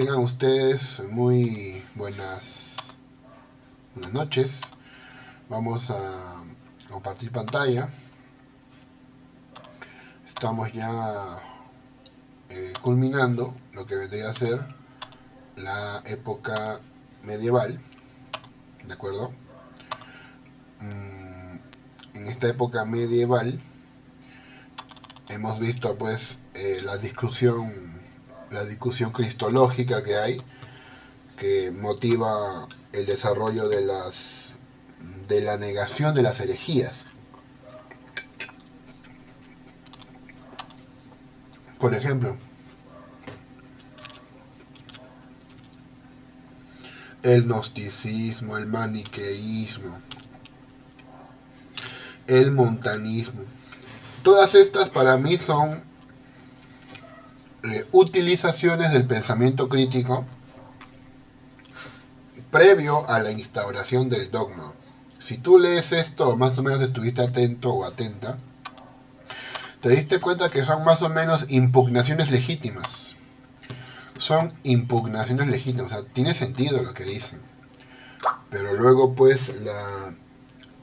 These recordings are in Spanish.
Tengan ustedes muy buenas noches. Vamos a compartir pantalla. Estamos ya culminando lo que vendría a ser la época medieval, ¿de acuerdo? En esta época medieval hemos visto pues la discusión cristológica que hay, que motiva el desarrollo de la negación de las herejías. Por ejemplo, el gnosticismo, el maniqueísmo, el montanismo. Todas estas para mí son utilizaciones del pensamiento crítico previo a la instauración del dogma. Si tú lees esto, más o menos estuviste atento o atenta, te diste cuenta que son más o menos impugnaciones legítimas. Son impugnaciones legítimas, o sea, tiene sentido lo que dicen. Pero luego pues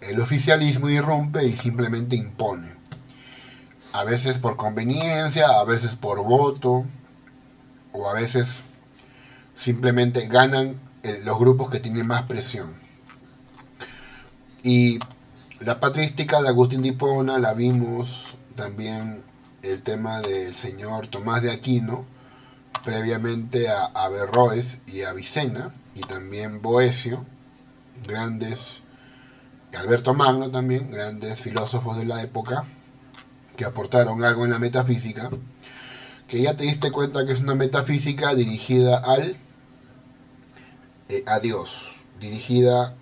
el oficialismo irrumpe y simplemente impone. A veces por conveniencia, a veces por voto, o a veces simplemente ganan los grupos que tienen más presión. Y la patrística de Agustín de Hipona la vimos también, el tema del señor Tomás de Aquino, previamente a Averroes y a Avicena, y también Boecio, grandes, Alberto Magno también, grandes filósofos de la época, que aportaron algo en la metafísica, que ya te diste cuenta que es una metafísica dirigida a Dios, dirigida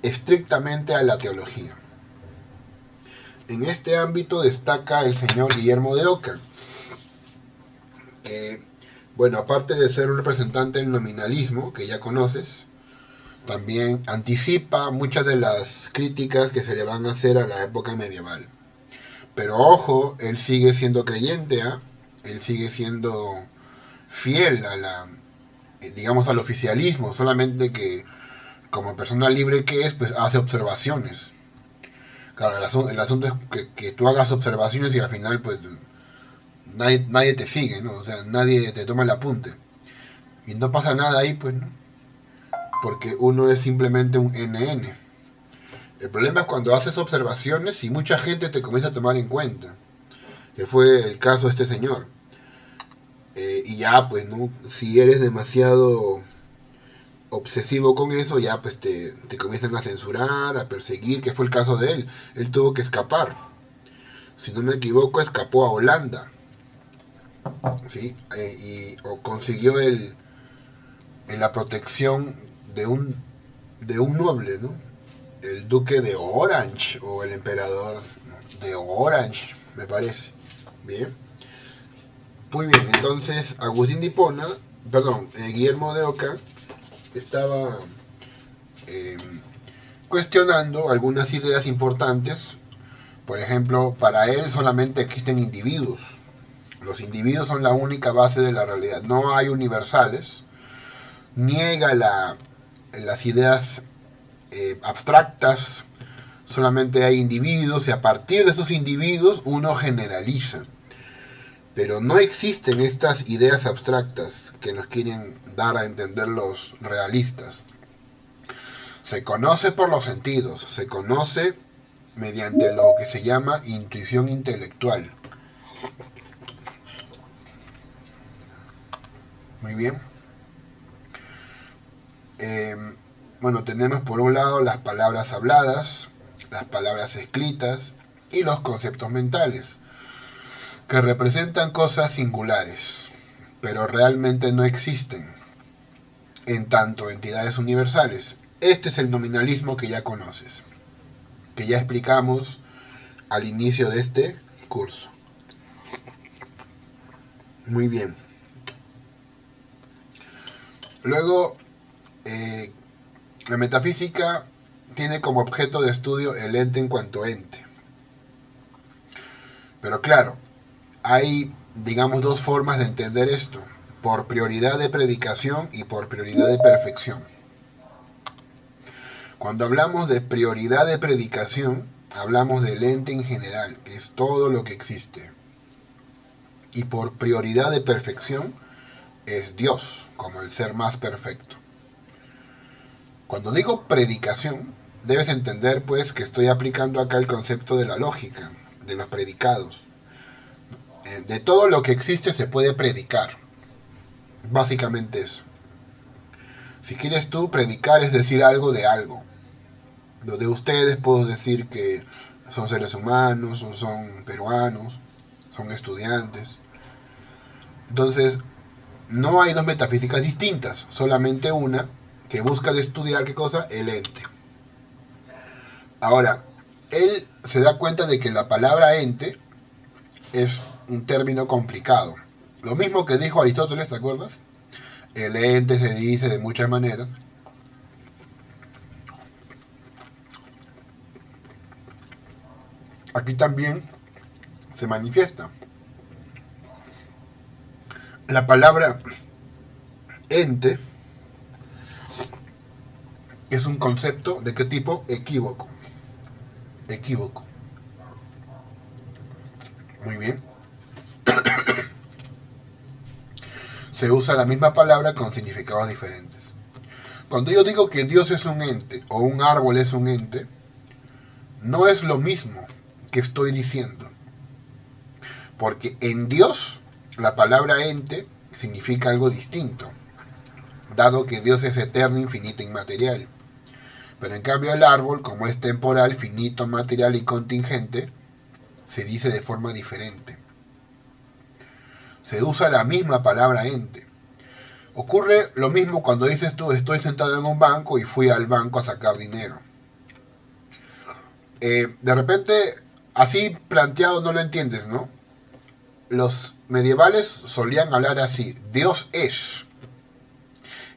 estrictamente a la teología. En este ámbito destaca el señor Guillermo de Oca, que, bueno, aparte de ser un representante del nominalismo, que ya conoces, también anticipa muchas de las críticas que se le van a hacer a la época medieval. Pero ojo, él sigue siendo creyente, ¿eh? Él sigue siendo fiel digamos, al oficialismo, solamente que como persona libre que es, pues hace observaciones. Claro, el asunto es que tú hagas observaciones y al final pues nadie te sigue, ¿no? O sea, nadie te toma el apunte. Y no pasa nada ahí, pues, ¿no? Porque uno es simplemente un NN. El problema es cuando haces observaciones y mucha gente te comienza a tomar en cuenta, que fue el caso de este señor. Y ya, pues, ¿no? Si eres demasiado obsesivo con eso, ya pues te comienzan a censurar, a perseguir, que fue el caso de él. Él tuvo que escapar. Si no me equivoco, escapó a Holanda, ¿sí? O consiguió la protección de un noble, ¿no? El duque de Orange, o el emperador de Orange, me parece. Bien. Muy bien, entonces Agustín de Hipona, Guillermo de Oca, estaba cuestionando algunas ideas importantes. Por ejemplo, para él solamente existen individuos. Los individuos son la única base de la realidad. No hay universales. Niega las ideas abstractas. Solamente hay individuos y a partir de esos individuos uno generaliza. Pero no existen estas ideas abstractas que nos quieren dar a entender los realistas. Se conoce por los sentidos, se conoce mediante lo que se llama intuición intelectual. Muy bien. Bueno, tenemos por un lado las palabras habladas, las palabras escritas y los conceptos mentales, que representan cosas singulares, pero realmente no existen en tanto entidades universales. Este es el nominalismo que ya conoces, que ya explicamos al inicio de este curso. Muy bien. Luego, la metafísica tiene como objeto de estudio el ente en cuanto ente. Pero claro, hay, digamos, dos formas de entender esto. por prioridad de predicación y por prioridad de perfección. Cuando hablamos de prioridad de predicación, hablamos del ente en general, que es todo lo que existe. Y por prioridad de perfección es Dios, como el ser más perfecto. Cuando digo predicación, debes entender pues que estoy aplicando acá el concepto de la lógica, de los predicados. De todo lo que existe se puede predicar. Básicamente eso. Si quieres tú, predicar es decir algo de algo. Lo de ustedes puedo decir que son seres humanos, o son peruanos, son estudiantes. Entonces, no hay dos metafísicas distintas, solamente una que busca de estudiar ¿qué cosa? El ente. Ahora, él se da cuenta de que la palabra ente es un término complicado. Lo mismo que dijo Aristóteles, ¿te acuerdas? El ente se dice de muchas maneras. Aquí también se manifiesta. La palabra ente es un concepto de qué tipo? Equívoco. Equívoco. Muy bien. Se usa la misma palabra con significados diferentes. Cuando yo digo que Dios es un ente o un árbol es un ente, no es lo mismo que estoy diciendo. Porque en Dios la palabra ente significa algo distinto, dado que Dios es eterno, infinito, inmaterial. Pero en cambio el árbol, como es temporal, finito, material y contingente, se dice de forma diferente. Se usa la misma palabra ente. Ocurre lo mismo cuando dices tú, estoy sentado en un banco y fui al banco a sacar dinero. De repente, así planteado no lo entiendes, ¿no? Los medievales solían hablar así, Dios es,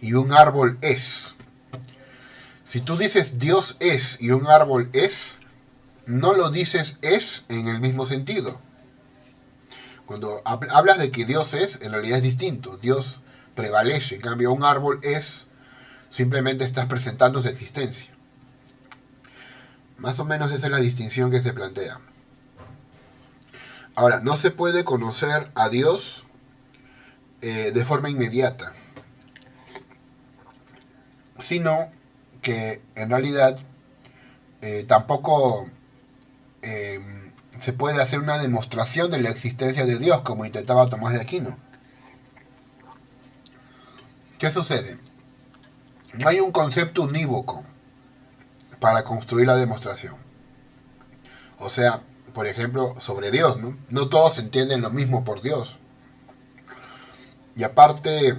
y un árbol es. Si tú dices Dios es y un árbol es, no lo dices es en el mismo sentido. Cuando hablas de que Dios es, en realidad es distinto. Dios prevalece. En cambio, un árbol es, simplemente estás presentando su existencia. Más o menos esa es la distinción que se plantea. Ahora, no se puede conocer a Dios de forma inmediata, sino que en realidad tampoco se puede hacer una demostración de la existencia de Dios como intentaba Tomás de Aquino. ¿Qué sucede? No hay un concepto unívoco para construir la demostración. O sea, por ejemplo, sobre Dios, ¿no? No todos entienden lo mismo por Dios. Y aparte,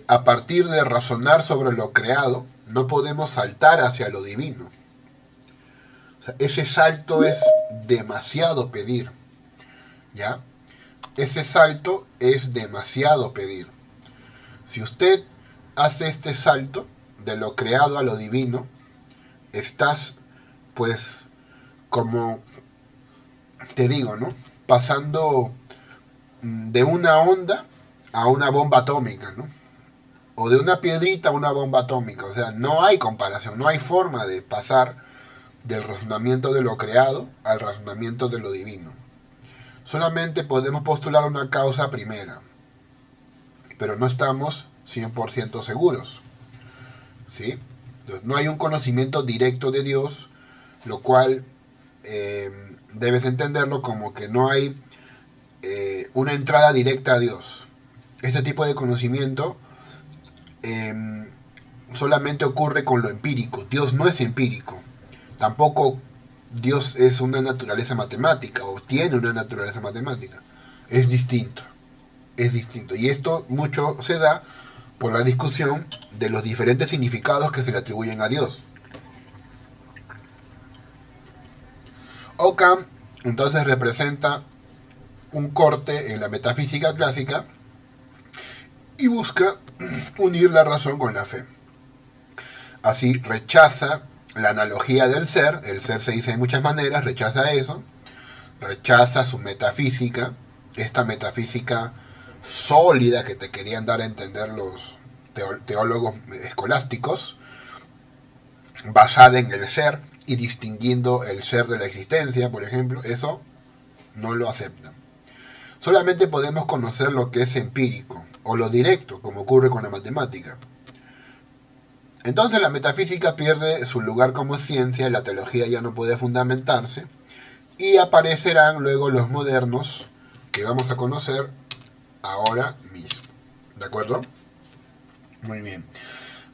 a partir de razonar sobre lo creado, no podemos saltar hacia lo divino. O sea, ese salto es demasiado pedir, ¿ya? Ese salto es demasiado pedir. Si usted hace este salto de lo creado a lo divino, estás, pues, como te digo, ¿no? Pasando de una onda a una bomba atómica, ¿no? O de una piedrita a una bomba atómica. O sea, no hay comparación, no hay forma de pasar del razonamiento de lo creado al razonamiento de lo divino. Solamente podemos postular una causa primera, pero no estamos 100% seguros, ¿sí? Entonces, no hay un conocimiento directo de Dios, lo cual debes entenderlo como que no hay una entrada directa a Dios. Este tipo de conocimiento solamente ocurre con lo empírico. Dios no es empírico. Tampoco Dios es una naturaleza matemática o tiene una naturaleza matemática. Es distinto. Es distinto. Y esto mucho se da por la discusión de los diferentes significados que se le atribuyen a Dios. Occam entonces representa un corte en la metafísica clásica y busca unir la razón con la fe. Así rechaza la analogía del ser, el ser se dice de muchas maneras, rechaza eso, rechaza su metafísica, esta metafísica sólida que te querían dar a entender los teólogos escolásticos, basada en el ser y distinguiendo el ser de la existencia, por ejemplo, eso no lo aceptan. Solamente podemos conocer lo que es empírico o lo directo, como ocurre con la matemática. Entonces la metafísica pierde su lugar como ciencia y la teología ya no puede fundamentarse y aparecerán luego los modernos que vamos a conocer ahora mismo. ¿De acuerdo? Muy bien.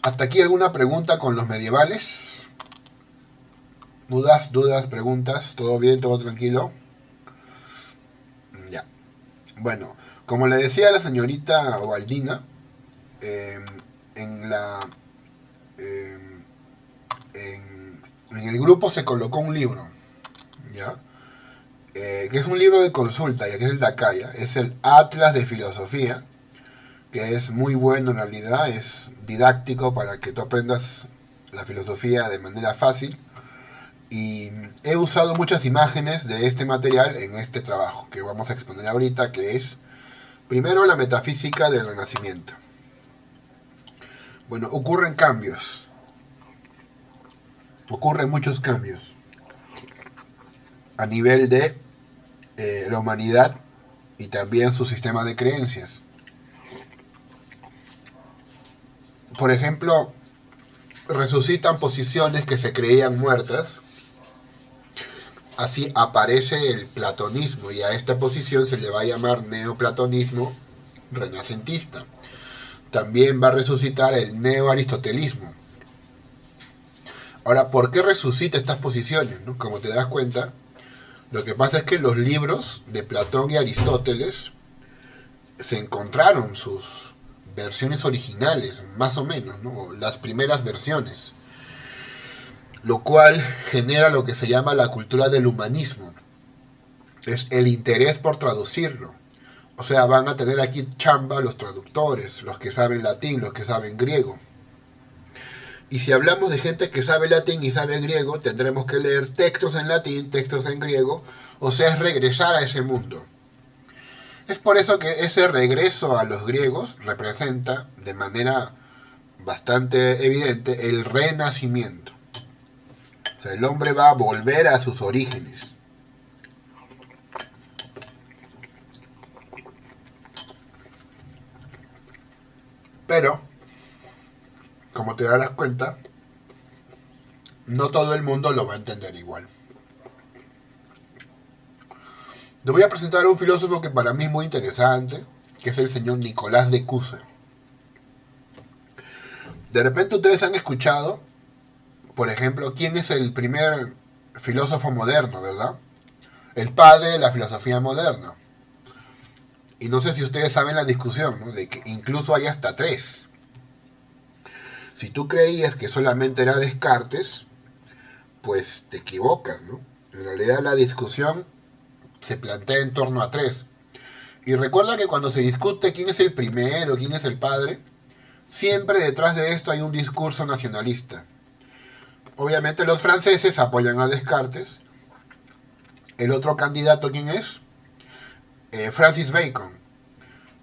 ¿Hasta aquí alguna pregunta con los medievales? ¿Dudas, preguntas? ¿Todo bien, todo tranquilo? Ya. Bueno, como le decía a la señorita Ovaldina, en la en el grupo se colocó un libro, ¿ya? Que es un libro de consulta, ya que es el de acá, ¿ya? Es el Atlas de Filosofía, que es muy bueno en realidad, es didáctico para que tú aprendas la filosofía de manera fácil. Y he usado muchas imágenes de este material en este trabajo que vamos a exponer ahorita, que es primero la metafísica del Renacimiento. Bueno, ocurren muchos cambios a nivel de la humanidad y también su sistema de creencias. Por ejemplo, resucitan posiciones que se creían muertas. Así aparece el platonismo y a esta posición se le va a llamar neoplatonismo renacentista. También va a resucitar el neoaristotelismo. Ahora, ¿por qué resucita estas posiciones? ¿No? Como te das cuenta, lo que pasa es que los libros de Platón y Aristóteles se encontraron sus versiones originales, más o menos, ¿no? Las primeras versiones, lo cual genera lo que se llama la cultura del humanismo. Es el interés por traducirlo. O sea, van a tener aquí chamba los traductores, los que saben latín, los que saben griego. Y si hablamos de gente que sabe latín y sabe griego, tendremos que leer textos en latín, textos en griego, o sea, es regresar a ese mundo. Es por eso que ese regreso a los griegos representa de manera bastante evidente el renacimiento. O sea, el hombre va a volver a sus orígenes. Pero, como te darás cuenta, no todo el mundo lo va a entender igual. Te voy a presentar a un filósofo que para mí es muy interesante, que es el señor Nicolás de Cusa. De repente ustedes han escuchado, por ejemplo, quién es el primer filósofo moderno, ¿verdad? El padre de la filosofía moderna. Y no sé si ustedes saben la discusión, ¿no? De que incluso hay hasta tres. Si tú creías que solamente era Descartes, pues te equivocas, ¿no? En realidad la discusión se plantea en torno a tres. Y recuerda que cuando se discute quién es el primero, quién es el padre, siempre detrás de esto hay un discurso nacionalista. Obviamente los franceses apoyan a Descartes. El otro candidato, ¿quién es? Francis Bacon.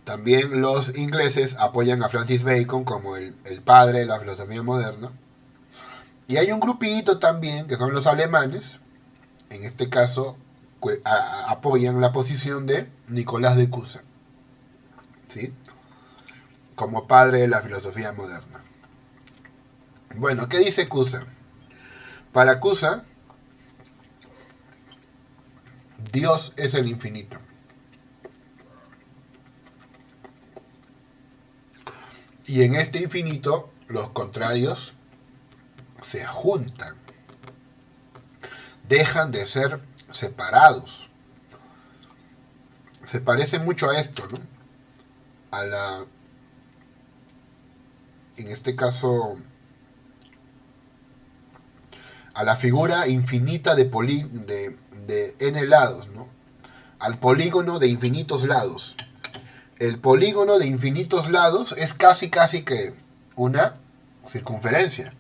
También los ingleses apoyan a Francis Bacon como el padre de la filosofía moderna. Y hay un grupito también, que son los alemanes, en este caso apoyan la posición de Nicolás de Cusa, ¿sí? Como padre de la filosofía moderna. Bueno, ¿qué dice Cusa? Para Cusa, Dios es el infinito. Y en este infinito, los contrarios se juntan. Dejan de ser separados. Se parece mucho a esto, ¿no? En este caso, a la figura infinita de n lados, ¿no? Al polígono de infinitos lados. El polígono de infinitos lados es casi que una circunferencia.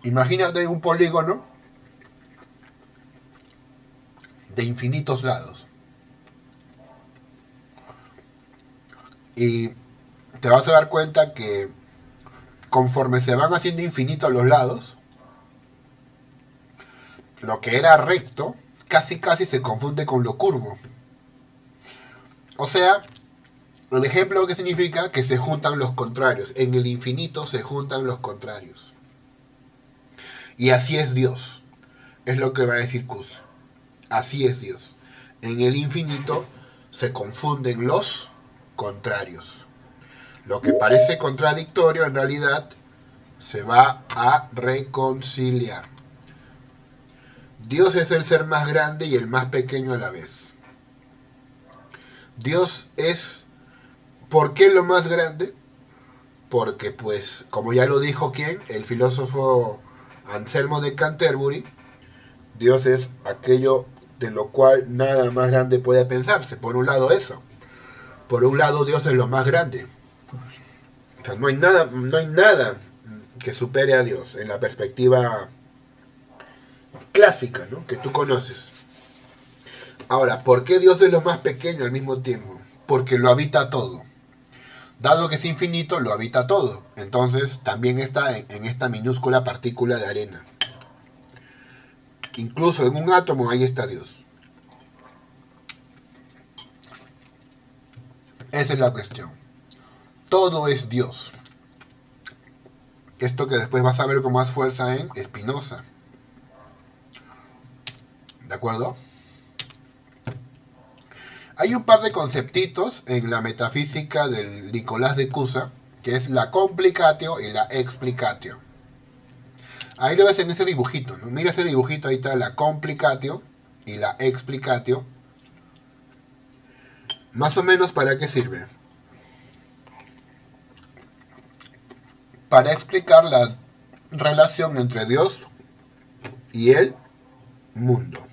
Imagínate un polígono de infinitos lados. Y te vas a dar cuenta que conforme se van haciendo infinitos los lados, lo que era recto casi casi se confunde con lo curvo. O sea, el ejemplo que significa que se juntan los contrarios. En el infinito se juntan los contrarios. Y así es Dios. Es lo que va a decir Cus. Así es Dios. En el infinito se confunden los contrarios. Lo que parece contradictorio en realidad se va a reconciliar. Dios es el ser más grande y el más pequeño a la vez. Dios es... ¿Por qué lo más grande? Porque pues, como ya lo dijo ¿quién? El filósofo Anselmo de Canterbury, Dios es aquello de lo cual nada más grande puede pensarse. Por un lado eso. Por un lado Dios es lo más grande. O sea, no hay nada que supere a Dios en la perspectiva clásica, ¿no? Que tú conoces. Ahora, ¿por qué Dios es lo más pequeño al mismo tiempo? Porque lo habita todo. Dado que es infinito, lo habita todo. Entonces, también está en esta minúscula partícula de arena. Incluso en un átomo, ahí está Dios. Esa es la cuestión. Todo es Dios. Esto que después vas a ver con más fuerza en Spinoza. ¿De acuerdo? Hay un par de conceptitos en la metafísica del Nicolás de Cusa, que es la complicatio y la explicatio. Ahí lo ves en ese dibujito, ¿no? Mira ese dibujito, ahí está la complicatio y la explicatio. Más o menos, ¿para qué sirve? Para explicar la relación entre Dios y el mundo.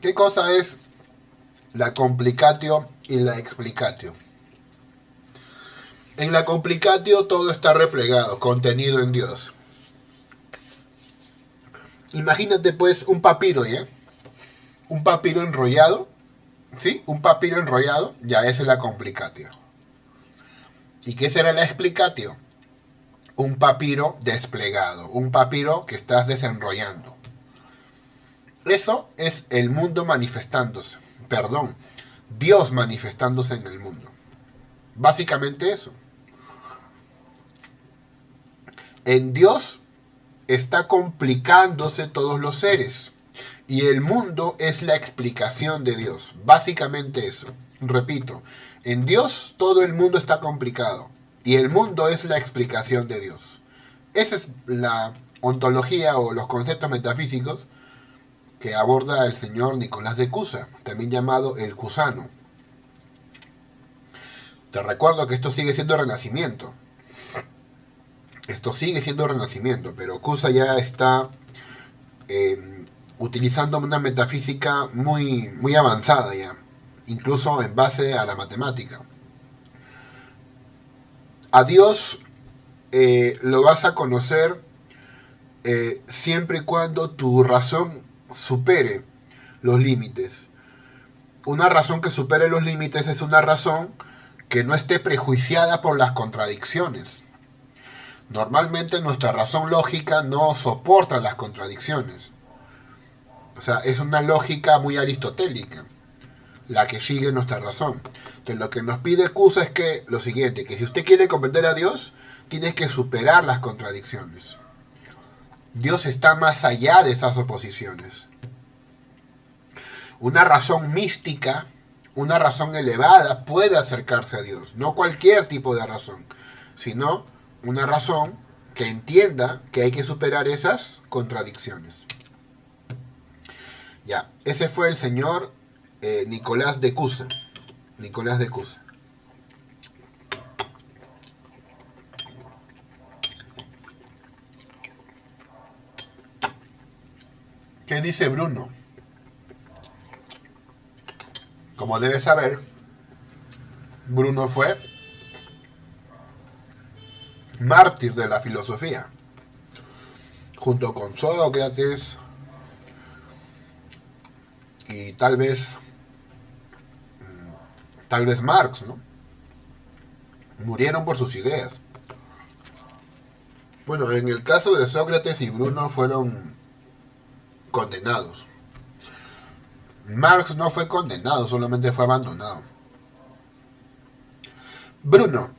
¿Qué cosa es la complicatio y la explicatio? En la complicatio todo está replegado, contenido en Dios. Imagínate pues un papiro, ¿ya? Un papiro enrollado, ¿sí? Un papiro enrollado, ya esa es la complicatio. ¿Y qué será la explicatio? Un papiro desplegado, un papiro que estás desenrollando. Eso es el mundo manifestándose, perdón, Dios manifestándose en el mundo. Básicamente eso. En Dios está complicándose todos los seres y el mundo es la explicación de Dios. Básicamente eso. Repito, en Dios todo el mundo está complicado y el mundo es la explicación de Dios. Esa es la ontología o los conceptos metafísicos que aborda el señor Nicolás de Cusa, también llamado el Cusano. Te recuerdo que esto sigue siendo Renacimiento. Esto sigue siendo Renacimiento, pero Cusa ya está utilizando una metafísica muy avanzada ya, incluso en base a la matemática. A Dios lo vas a conocer siempre y cuando tu razón supere los límites. Una razón que supere los límites es una razón que no esté prejuiciada por las contradicciones. Normalmente nuestra razón lógica no soporta las contradicciones. O sea, es una lógica muy aristotélica, la que sigue nuestra razón. Entonces, lo que nos pide Cusa es que lo siguiente, que si usted quiere comprender a Dios, tiene que superar las contradicciones. Dios está más allá de esas oposiciones. Una razón mística, una razón elevada puede acercarse a Dios. No cualquier tipo de razón, sino una razón que entienda que hay que superar esas contradicciones. Ya, ese fue el señor Nicolás de Cusa. Nicolás de Cusa. ¿Qué dice Bruno? Como debes saber, Bruno fue mártir de la filosofía, junto con Sócrates y tal vez Marx, ¿no? Murieron por sus ideas. Bueno, en el caso de Sócrates y Bruno fueron condenados. Marx no fue condenado, solamente fue abandonado. Bruno,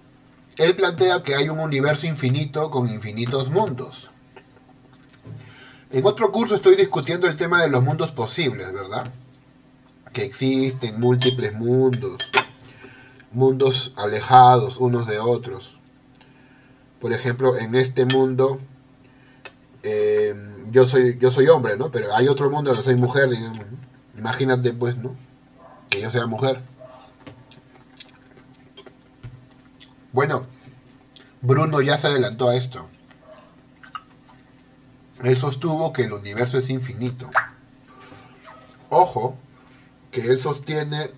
él plantea que hay un universo infinito con infinitos mundos. En otro curso estoy discutiendo el tema de los mundos posibles, ¿verdad? Que existen múltiples mundos, mundos alejados unos de otros. Por ejemplo, en este mundo yo soy hombre, ¿no? Pero hay otro mundo donde soy mujer, digamos, ¿no? Imagínate, pues, ¿no? Que yo sea mujer. Bueno, Bruno ya se adelantó a esto. Él sostuvo que el universo es infinito. Ojo, que él sostiene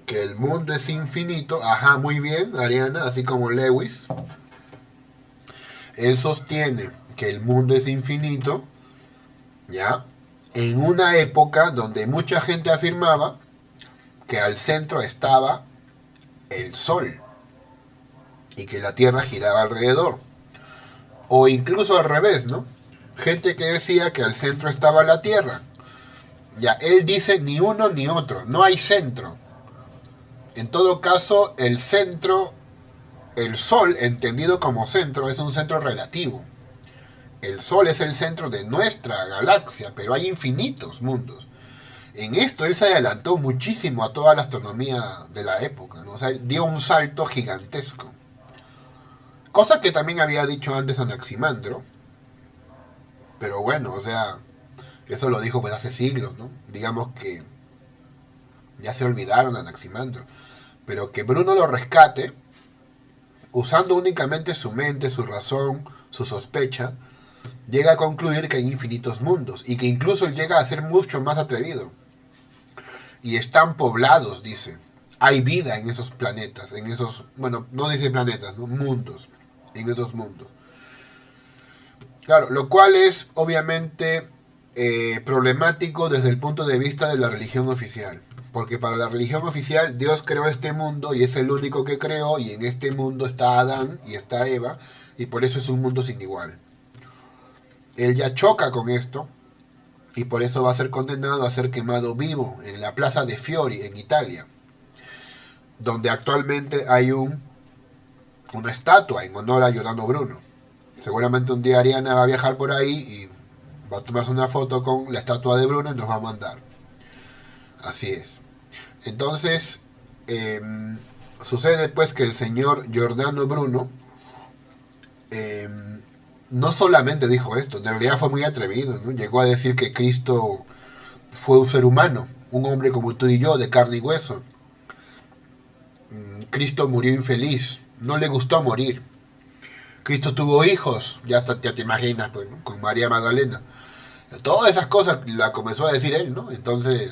que el mundo es infinito. Ajá, muy bien, Ariana, así como Lewis. Él sostiene que el mundo es infinito, ¿ya? En una época donde mucha gente afirmaba que al centro estaba el Sol y que la Tierra giraba alrededor. O incluso al revés, ¿no? Gente que decía que al centro estaba la Tierra. Ya, él dice ni uno ni otro, no hay centro. En todo caso, el centro, el Sol, entendido como centro, es un centro relativo. El Sol es el centro de nuestra galaxia, pero hay infinitos mundos. En esto él se adelantó muchísimo a toda la astronomía de la época, ¿no? O sea, dio un salto gigantesco. Cosa que también había dicho antes Anaximandro. Pero bueno, o sea, eso lo dijo pues hace siglos, ¿no? Digamos que ya se olvidaron de Anaximandro. Pero que Bruno lo rescate, usando únicamente su mente, su razón, su sospecha, llega a concluir que hay infinitos mundos y que incluso él llega a ser mucho más atrevido. Y están poblados, dice. Hay vida en esos planetas, en esos, bueno, no dice planetas, ¿no? Mundos, en esos mundos. Claro, lo cual es obviamente problemático desde el punto de vista de la religión oficial. Porque para la religión oficial Dios creó este mundo y es el único que creó, y en este mundo está Adán y está Eva, y por eso es un mundo sin igual. Él ya choca con esto y por eso va a ser condenado a ser quemado vivo en la plaza de Fiori, en Italia, donde actualmente hay una estatua en honor a Giordano Bruno. Seguramente un día Ariana va a viajar por ahí y va a tomarse una foto con la estatua de Bruno y nos va a mandar. Así es. Entonces, sucede pues que el señor Giordano Bruno eh, no solamente dijo esto, en realidad fue muy atrevido, ¿no? Llegó a decir que Cristo fue un ser humano, un hombre como tú y yo, de carne y hueso. Cristo murió infeliz, no le gustó morir. Cristo tuvo hijos, ya te imaginas, pues, ¿no? Con María Magdalena. Todas esas cosas la comenzó a decir él, ¿no? Entonces,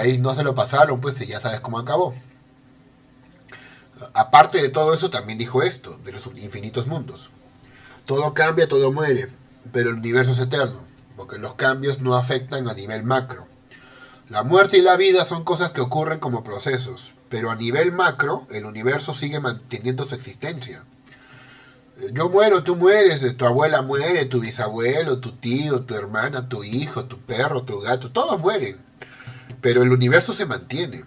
ahí no se lo pasaron, pues, y ya sabes cómo acabó. Aparte de todo eso, también dijo esto, de los infinitos mundos. Todo cambia, todo muere, pero el universo es eterno, porque los cambios no afectan a nivel macro. La muerte y la vida son cosas que ocurren como procesos, pero a nivel macro, el universo sigue manteniendo su existencia. Yo muero, tú mueres, tu abuela muere, tu bisabuelo, tu tío, tu hermana, tu hijo, tu perro, tu gato, todos mueren, pero el universo se mantiene.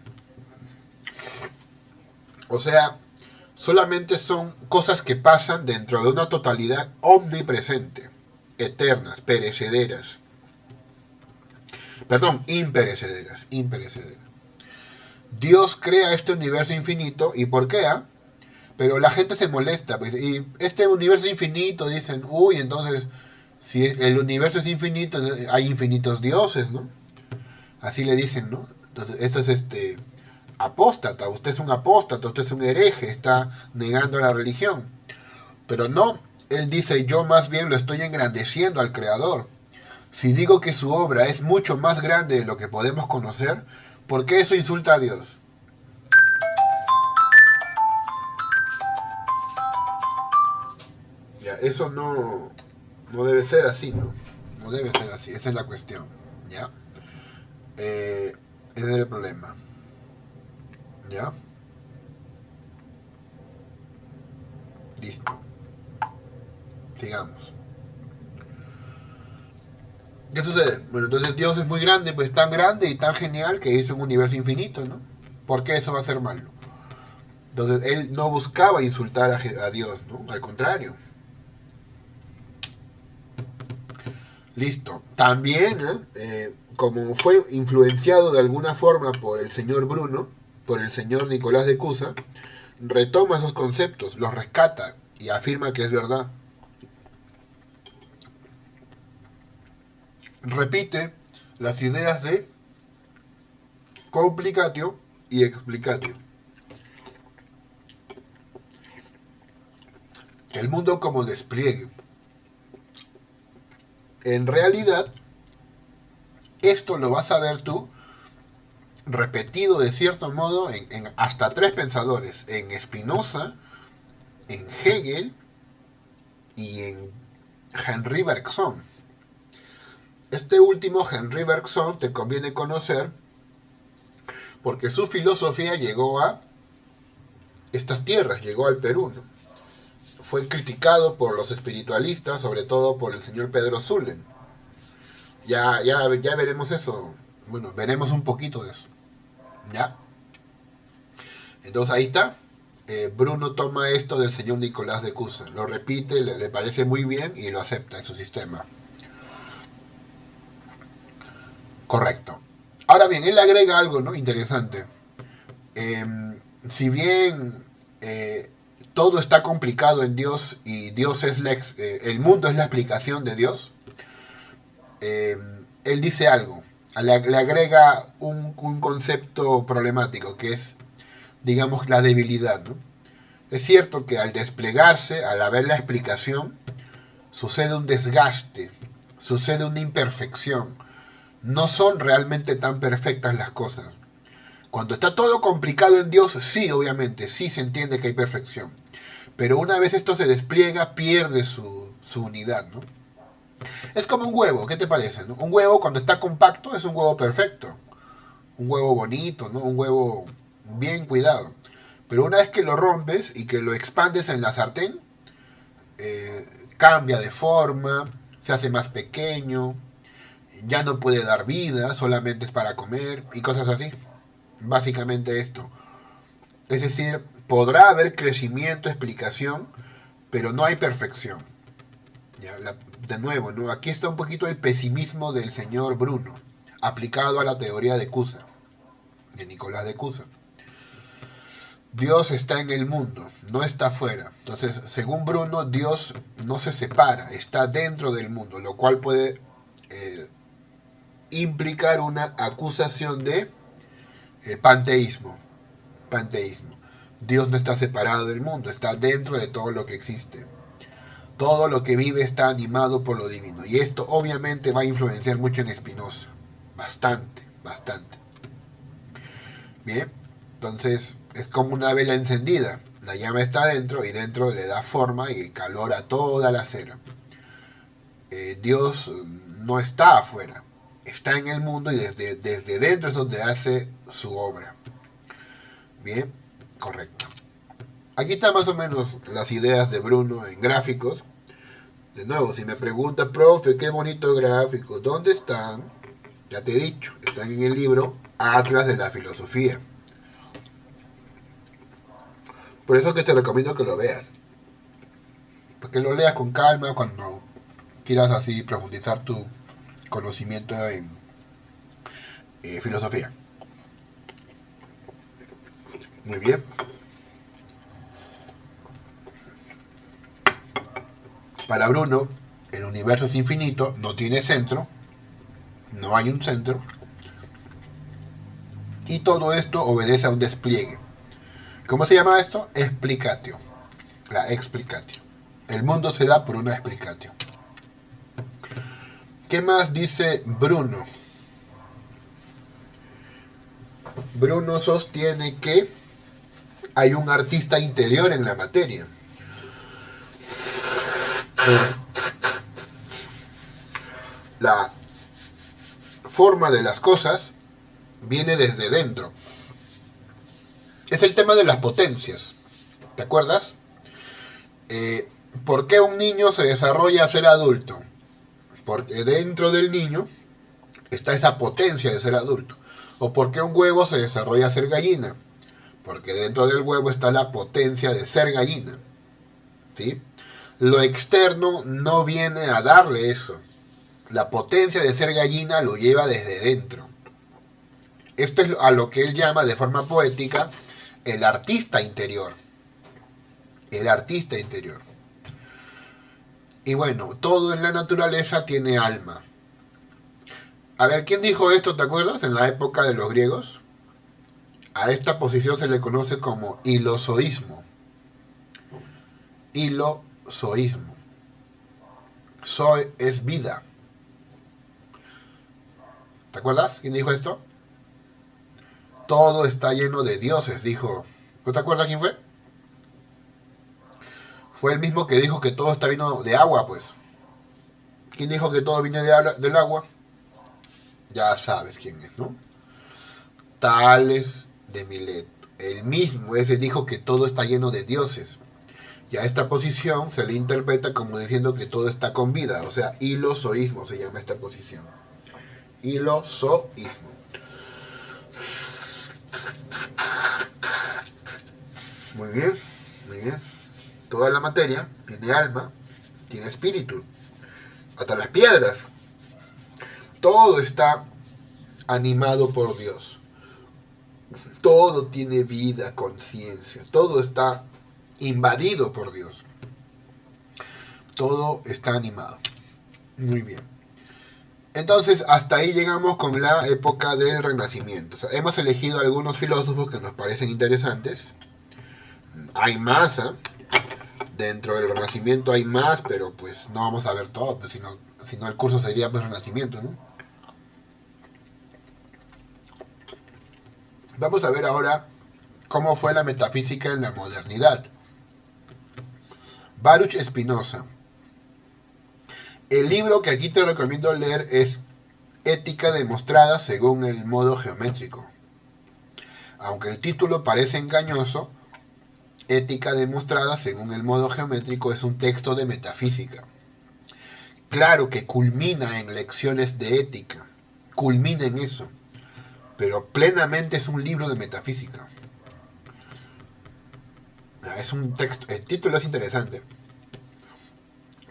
O sea, solamente son cosas que pasan dentro de una totalidad omnipresente, eternas, perecederas. Perdón, imperecederas. Dios crea este universo infinito, ¿y por qué? Pero la gente se molesta, pues, y este universo infinito, dicen, entonces, si el universo es infinito, hay infinitos dioses, ¿no? Así le dicen, ¿no? Entonces, eso es apóstata, usted es un apóstata, usted es un hereje, está negando la religión. Pero no, él dice, yo más bien lo estoy engrandeciendo al Creador. Si digo que su obra es mucho más grande de lo que podemos conocer, ¿por qué eso insulta a Dios? Ya, eso no debe ser así, ¿no? No debe ser así, esa es la cuestión, ¿ya? Ese es el problema, ¿ya? Listo, sigamos. ¿Qué sucede? Bueno, entonces Dios es muy grande, pues tan grande y tan genial que hizo un universo infinito, ¿no? ¿Por qué eso va a ser malo? Entonces él no buscaba insultar a Dios, ¿no? Al contrario. Listo. También, como fue influenciado de alguna forma por el señor Bruno, por el señor Nicolás de Cusa, retoma esos conceptos, los rescata y afirma que es verdad. Repite las ideas de complicatio y explicatio. El mundo como despliegue. En realidad, esto lo vas a ver tú repetido de cierto modo en hasta tres pensadores, en Spinoza, en Hegel y en Henri Bergson. Este último, Henri Bergson, te conviene conocer porque su filosofía llegó a estas tierras, llegó al Perú, ¿no? Fue criticado por los espiritualistas, sobre todo por el señor Pedro Zullen. Ya veremos eso. Bueno, veremos un poquito de eso. ¿Ya? Entonces ahí está. Bruno toma esto del señor Nicolás de Cusa, lo repite, le parece muy bien y lo acepta en su sistema. Correcto. Ahora bien, él agrega algo, ¿no? Interesante. Eh, si bien todo está complicado en Dios y Dios es el mundo es la explicación de Dios, eh, él dice algo, le agrega un concepto problemático que es, digamos, la debilidad, ¿no? Es cierto que al desplegarse, al haber la explicación, sucede un desgaste, sucede una imperfección. No son realmente tan perfectas las cosas. Cuando está todo complicado en Dios, sí, obviamente, sí se entiende que hay perfección. Pero una vez esto se despliega, pierde su unidad, ¿no? Es como un huevo, ¿qué te parece? ¿No? Un huevo cuando está compacto es un huevo perfecto. Un huevo bonito, ¿no? Un huevo bien cuidado. Pero una vez que lo rompes y que lo expandes en la sartén, cambia de forma, se hace más pequeño, ya no puede dar vida, solamente es para comer y cosas así. Básicamente esto. Es decir, podrá haber crecimiento, explicación, pero no hay perfección. ¿Ya? De nuevo, ¿no? Aquí está un poquito el pesimismo del señor Bruno, aplicado a la teoría de Cusa, de Nicolás de Cusa. Dios está en el mundo, no está fuera. Entonces, según Bruno, Dios no se separa, está dentro del mundo, lo cual puede implicar una acusación de panteísmo. Panteísmo. Dios no está separado del mundo, está dentro de todo lo que existe. Todo lo que vive está animado por lo divino. Y esto obviamente va a influenciar mucho en Spinoza. Bastante, bastante. Bien, entonces es como una vela encendida. La llama está dentro y dentro le da forma y calor a toda la cera. Dios no está afuera, está en el mundo y desde dentro es donde hace su obra. Bien, correcto. Aquí están más o menos las ideas de Bruno en gráficos. De nuevo, si me preguntas, profe, qué bonito gráfico, ¿dónde están? Ya te he dicho, están en el libro Atlas de la Filosofía. Por eso que te recomiendo que lo veas. Porque lo leas con calma cuando quieras así profundizar tu conocimiento en filosofía. Muy bien. Para Bruno, el universo es infinito, no tiene centro, no hay un centro, y todo esto obedece a un despliegue. ¿Cómo se llama esto? Explicatio. La explicatio. El mundo se da por una explicatio. ¿Qué más dice Bruno? Bruno sostiene que hay un artista interior en la materia. La forma de las cosas viene desde dentro. Es el tema de las potencias. ¿Te acuerdas? ¿Por qué un niño se desarrolla a ser adulto? Porque dentro del niño está esa potencia de ser adulto. ¿O por qué un huevo se desarrolla a ser gallina? Porque dentro del huevo está la potencia de ser gallina. ¿Sí? Lo externo no viene a darle eso. La potencia de ser gallina lo lleva desde dentro. Esto es a lo que él llama de forma poética el artista interior. El artista interior. Y bueno, todo en la naturaleza tiene alma. A ver, ¿quién dijo esto, te acuerdas? En la época de los griegos. A esta posición se le conoce como hilozoísmo. Hilozoísmo. Zoe es vida. ¿Te acuerdas? ¿Quién dijo esto? Todo está lleno de dioses, dijo. ¿No te acuerdas quién fue? Fue el mismo que dijo que todo está lleno de agua, pues. ¿Quién dijo que todo viene del agua? Ya sabes quién es, ¿no? Tales de Mileto. El mismo, ese dijo que todo está lleno de dioses. Y a esta posición se le interpreta como diciendo que todo está con vida. O sea, hilozoísmo se llama esta posición. Hilozoísmo. Muy bien, muy bien. Toda la materia tiene alma, tiene espíritu. Hasta las piedras. Todo está animado por Dios. Todo tiene vida, conciencia. Todo está invadido por Dios. Todo está animado. Muy bien. Entonces, hasta ahí llegamos con la época del Renacimiento. O sea, hemos elegido algunos filósofos que nos parecen interesantes. Hay más, ¿eh? Dentro del Renacimiento hay más, pero pues no vamos a ver todo, pues, si no el curso sería pues Renacimiento, ¿no? Vamos a ver ahora cómo fue la metafísica en la modernidad. Baruch Spinoza. El libro que aquí te recomiendo leer es Ética demostrada según el modo geométrico. Aunque el título parece engañoso, Ética demostrada según el modo geométrico es un texto de metafísica. Claro que culmina en lecciones de ética, culmina en eso, pero plenamente es un libro de metafísica. Es un texto, el título es interesante.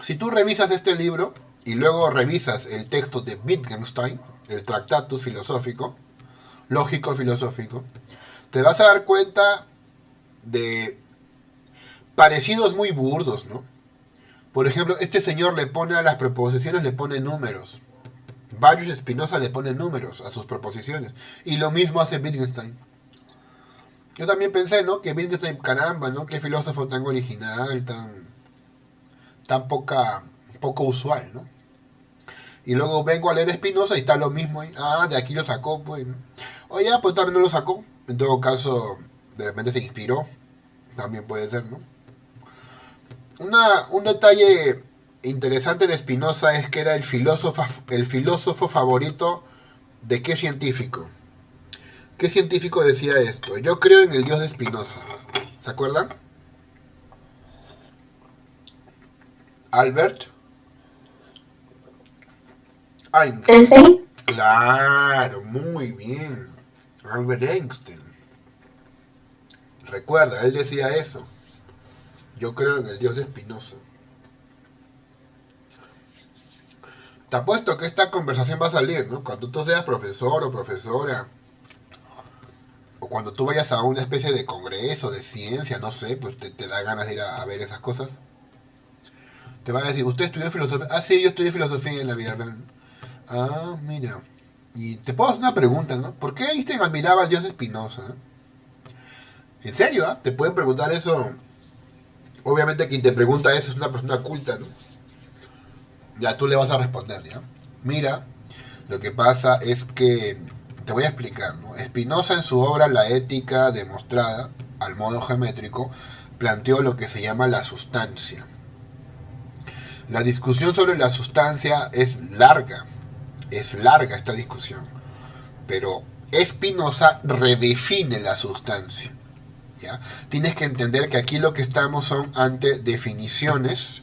Si tú revisas este libro y luego revisas el texto de Wittgenstein, el Tractatus filosófico, lógico filosófico, te vas a dar cuenta de parecidos muy burdos, ¿no? Por ejemplo, este señor le pone a las preposiciones, le pone números. Baruch Spinoza le pone números a sus proposiciones. Y lo mismo hace Wittgenstein. Yo también pensé, ¿no? Que Wittgenstein, caramba, ¿no? Qué filósofo tan original, tan poco usual, ¿no? Y luego vengo a leer Spinoza y está lo mismo ahí. Ah, de aquí lo sacó, pues, ¿no? Oye, pues también no lo sacó. En todo caso, de repente se inspiró. También puede ser, ¿no? Un detalle interesante de Spinoza es que era el filósofo favorito de qué científico. ¿Qué científico decía esto? Yo creo en el Dios de Spinoza. ¿Se acuerdan? Albert Einstein. Claro, muy bien. Albert Einstein. Recuerda, él decía eso. Yo creo en el Dios de Spinoza. Te apuesto que esta conversación va a salir, ¿no? Cuando tú seas profesor o profesora, o cuando tú vayas a una especie de congreso de ciencia, no sé, pues te da ganas de ir a ver esas cosas. Te van a decir, ¿usted estudió filosofía? Ah, sí, yo estudié filosofía en la vida real. Ah, mira. Y te puedo hacer una pregunta, ¿no? ¿Por qué Einstein admiraba al Dios de Spinoza? ¿En serio? ¿Eh? Te pueden preguntar eso. Obviamente quien te pregunta eso es una persona culta, ¿no? Ya tú le vas a responder, ¿ya? Mira, lo que pasa es que, te voy a explicar, ¿no? Spinoza en su obra La ética demostrada, al modo geométrico, planteó lo que se llama la sustancia. La discusión sobre la sustancia es larga esta discusión, pero Spinoza redefine la sustancia, ¿ya? Tienes que entender que aquí lo que estamos son ante definiciones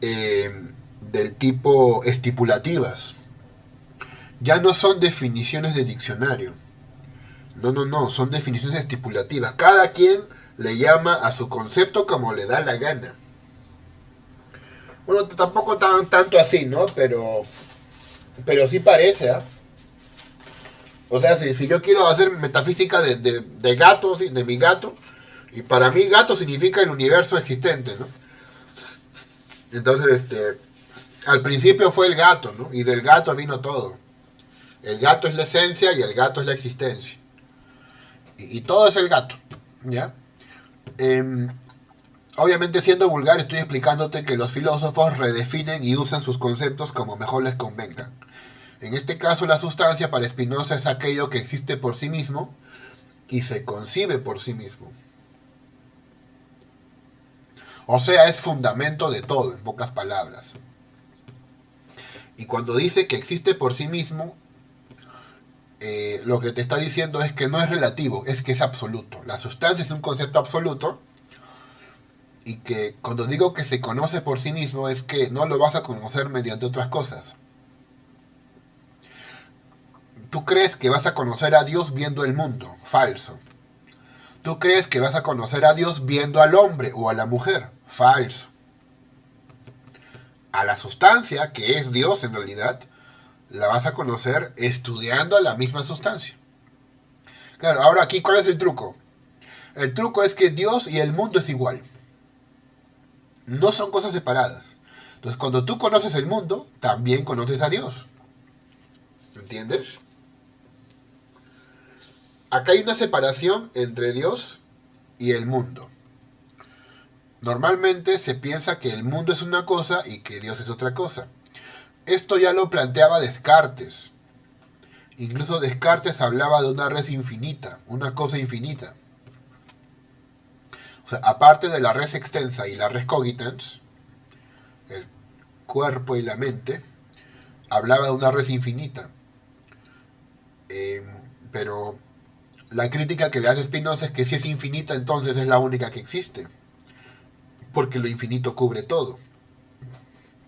del tipo estipulativas. Ya no son definiciones de diccionario. No, son definiciones estipulativas. Cada quien le llama a su concepto como le da la gana. Bueno, tampoco tanto así, ¿no? Pero sí parece, ¿eh? O sea, si yo quiero hacer metafísica de gatos, de mi gato, y para mí gato significa el universo existente, ¿no? Entonces, al principio fue el gato, ¿no? Y del gato vino todo. El gato es la esencia y el gato es la existencia. Y todo es el gato, ¿ya? Obviamente, siendo vulgar, estoy explicándote que los filósofos redefinen y usan sus conceptos como mejor les convenga. En este caso, la sustancia para Spinoza es aquello que existe por sí mismo y se concibe por sí mismo. O sea, es fundamento de todo, en pocas palabras. Y cuando dice que existe por sí mismo, lo que te está diciendo es que no es relativo, es que es absoluto. La sustancia es un concepto absoluto, y que cuando digo que se conoce por sí mismo es que no lo vas a conocer mediante otras cosas. Tú crees que vas a conocer a Dios viendo el mundo, falso. Tú crees que vas a conocer a Dios viendo al hombre o a la mujer, falso. A la sustancia, que es Dios en realidad, la vas a conocer estudiando a la misma sustancia. Claro, ahora aquí, ¿cuál es el truco? El truco es que Dios y el mundo es igual. No son cosas separadas. Entonces, cuando tú conoces el mundo, también conoces a Dios. ¿Entiendes? Acá hay una separación entre Dios y el mundo. Normalmente se piensa que el mundo es una cosa y que Dios es otra cosa. Esto ya lo planteaba Descartes. Incluso Descartes hablaba de una res infinita, una cosa infinita. O sea, aparte de la res extensa y la res cogitans, el cuerpo y la mente, hablaba de una res infinita. Pero la crítica que le hace Spinoza es que si es infinita, entonces es la única que existe. Porque lo infinito cubre todo.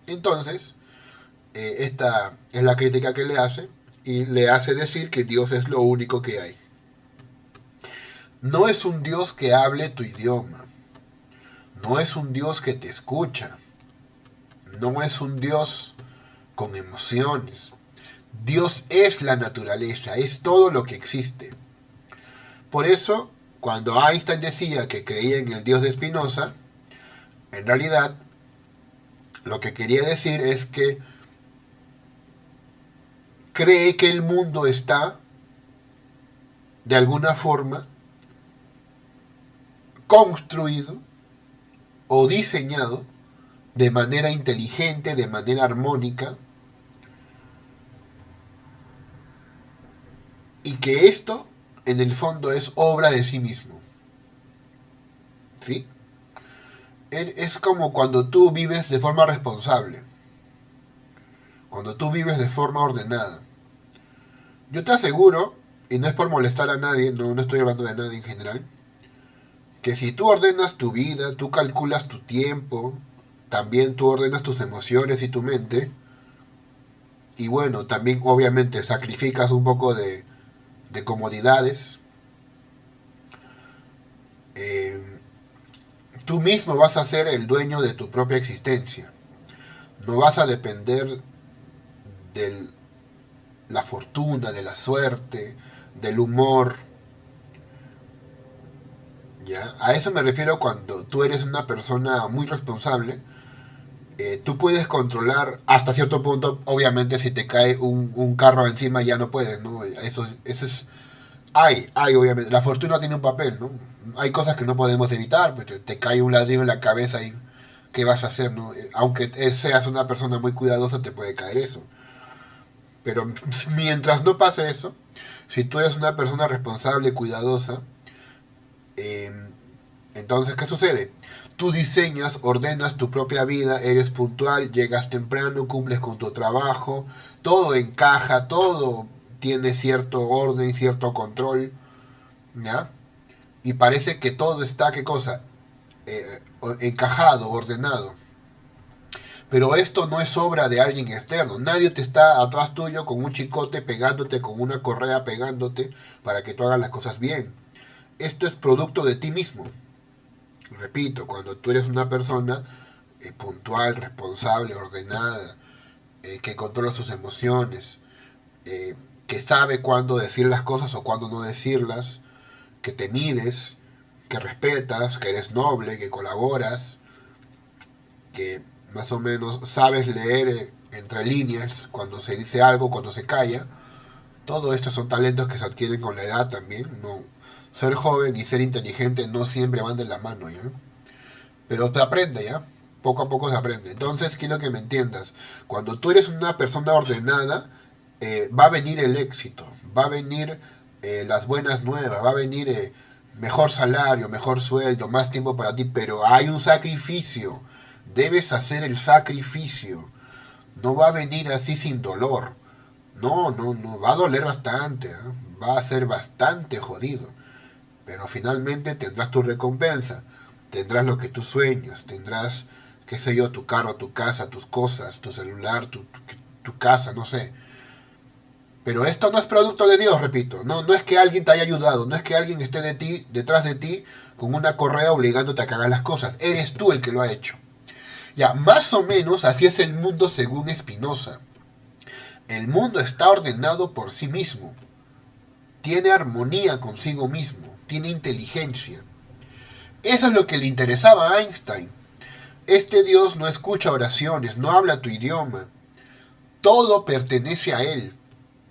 Entonces, esta es la crítica que le hace, y le hace decir que Dios es lo único que hay. No es un Dios que hable tu idioma. No es un Dios que te escucha. No es un Dios con emociones. Dios es la naturaleza, es todo lo que existe. Por eso, cuando Einstein decía que creía en el Dios de Spinoza, en realidad lo que quería decir es que cree que el mundo está, de alguna forma, construido o diseñado de manera inteligente, de manera armónica, y que esto, en el fondo, es obra de sí mismo. ¿Sí? Es como cuando tú vives de forma responsable, cuando tú vives de forma ordenada. Yo te aseguro, y no es por molestar a nadie, no estoy hablando de nadie en general, que si tú ordenas tu vida, tú calculas tu tiempo, también tú ordenas tus emociones y tu mente, y bueno, también obviamente sacrificas un poco de comodidades, tú mismo vas a ser el dueño de tu propia existencia. No vas a depender de la fortuna, de la suerte, del humor. ¿Ya? A eso me refiero cuando tú eres una persona muy responsable. Tú puedes controlar hasta cierto punto. Obviamente si te cae un carro encima ya no puedes, ¿no? Eso es... Hay, obviamente. La fortuna tiene un papel, ¿no? Hay cosas que no podemos evitar, pero te cae un ladrillo en la cabeza y ¿qué vas a hacer, no? Aunque seas una persona muy cuidadosa, te puede caer eso. Pero mientras no pase eso, si tú eres una persona responsable, cuidadosa, entonces, ¿qué sucede? Tú diseñas, ordenas tu propia vida, eres puntual, llegas temprano, cumples con tu trabajo, todo encaja, todo tiene cierto orden, cierto control, ¿ya? Y parece que todo está, ¿qué cosa? Encajado, ordenado. Pero esto no es obra de alguien externo. Nadie te está atrás tuyo con un chicote pegándote, con una correa pegándote para que tú hagas las cosas bien. Esto es producto de ti mismo. Repito, cuando tú eres una persona puntual, responsable, ordenada, que controla sus emociones, que sabe cuándo decir las cosas o cuándo no decirlas, que te mides, que respetas, que eres noble, que colaboras, que más o menos sabes leer entre líneas cuando se dice algo, cuando se calla. Todo esto son talentos que se adquieren con la edad también. No, ser joven y ser inteligente no siempre van de la mano, ¿ya? Pero te aprende, ¿ya? Poco a poco se aprende. Entonces quiero que me entiendas. Cuando tú eres una persona ordenada, va a venir el éxito, va a venir las buenas nuevas, va a venir mejor salario, mejor sueldo, más tiempo para ti, pero hay un sacrificio. Debes hacer el sacrificio. No va a venir así sin dolor. No, no, no. Va a doler bastante. ¿Eh? Va a ser bastante jodido. Pero finalmente tendrás tu recompensa. Tendrás lo que tú sueñas. Tendrás, qué sé yo, tu carro, tu casa, tus cosas, tu celular, tu casa, no sé. Pero esto no es producto de Dios, repito. No, no es que alguien te haya ayudado. No es que alguien esté detrás de ti con una correa obligándote a que hagas las cosas. Eres tú el que lo ha hecho. Ya, más o menos así es el mundo según Spinoza. El mundo está ordenado por sí mismo, tiene armonía consigo mismo, tiene inteligencia. Eso es lo que le interesaba a Einstein. Este Dios no escucha oraciones, no habla tu idioma. Todo pertenece a Él,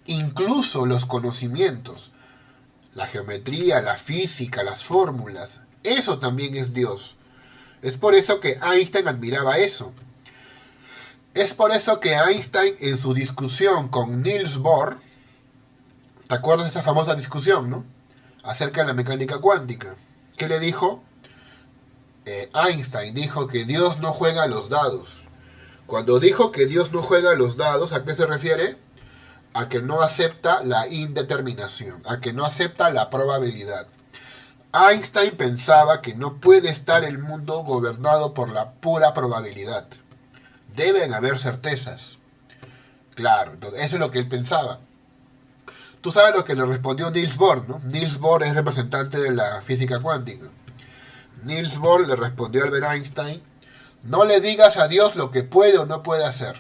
incluso los conocimientos, la geometría, la física, las fórmulas. Eso también es Dios. Es por eso que Einstein admiraba eso. Es por eso que Einstein en su discusión con Niels Bohr, ¿te acuerdas de esa famosa discusión, no? Acerca de la mecánica cuántica. ¿Qué le dijo? Einstein dijo que Dios no juega a los dados. Cuando dijo que Dios no juega a los dados, ¿a qué se refiere? A que no acepta la indeterminación, a que no acepta la probabilidad. Einstein pensaba que no puede estar el mundo gobernado por la pura probabilidad. Deben haber certezas. Claro, entonces eso es lo que él pensaba. Tú sabes lo que le respondió Niels Bohr, ¿no? Niels Bohr es representante de la física cuántica. Niels Bohr le respondió a Albert Einstein, no le digas a Dios lo que puede o no puede hacer.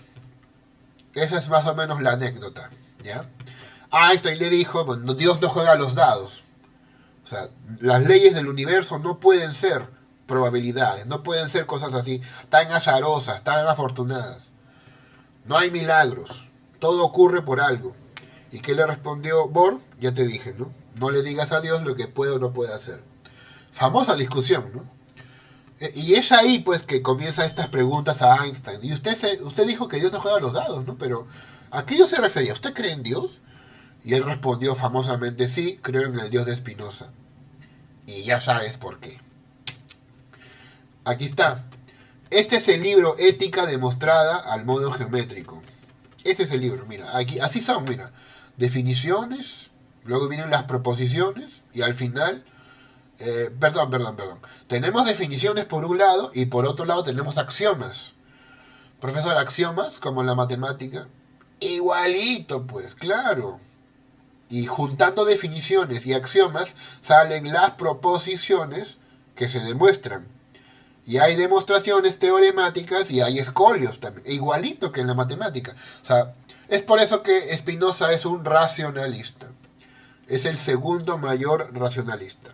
Esa es más o menos la anécdota, ¿ya? Einstein le dijo, bueno, Dios no juega a los dados. O sea, las leyes del universo no pueden ser probabilidades, no pueden ser cosas así, tan azarosas, tan afortunadas. No hay milagros, todo ocurre por algo. ¿Y qué le respondió Bohr? Ya te dije, ¿no? No le digas a Dios lo que puede o no puede hacer. Famosa discusión, ¿no? Y es ahí, pues, que comienza estas preguntas a Einstein. Y usted dijo que Dios no juega a los dados, ¿no? Pero, ¿a qué Dios se refería? ¿Usted cree en Dios? Y él respondió famosamente, sí, creo en el Dios de Spinoza. Y ya sabes por qué. Aquí está. Este es el libro Ética demostrada al modo geométrico. Ese es el libro, mira. Aquí, así son, mira. Definiciones, luego vienen las proposiciones y al final... perdón. Tenemos definiciones por un lado y por otro lado tenemos axiomas. Profesor, axiomas, como en la matemática. Igualito, pues, claro. Y juntando definiciones y axiomas salen las proposiciones que se demuestran. Y hay demostraciones teoremáticas y hay escolios también, igualito que en la matemática. O sea, es por eso que Spinoza es un racionalista. Es el segundo mayor racionalista.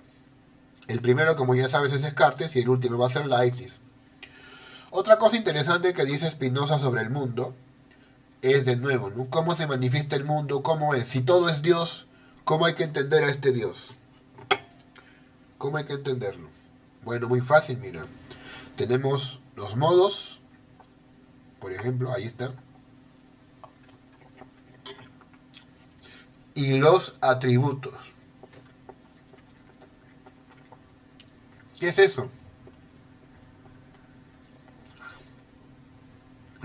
El primero, como ya sabes, es Descartes y el último va a ser Leibniz. Otra cosa interesante que dice Spinoza sobre el mundo es, de nuevo, ¿no? ¿Cómo se manifiesta el mundo? ¿Cómo es? Si todo es Dios, ¿cómo hay que entender a este Dios? ¿Cómo hay que entenderlo? Bueno, muy fácil, mira. Tenemos los modos, por ejemplo, ahí está, y los atributos. ¿Qué es eso?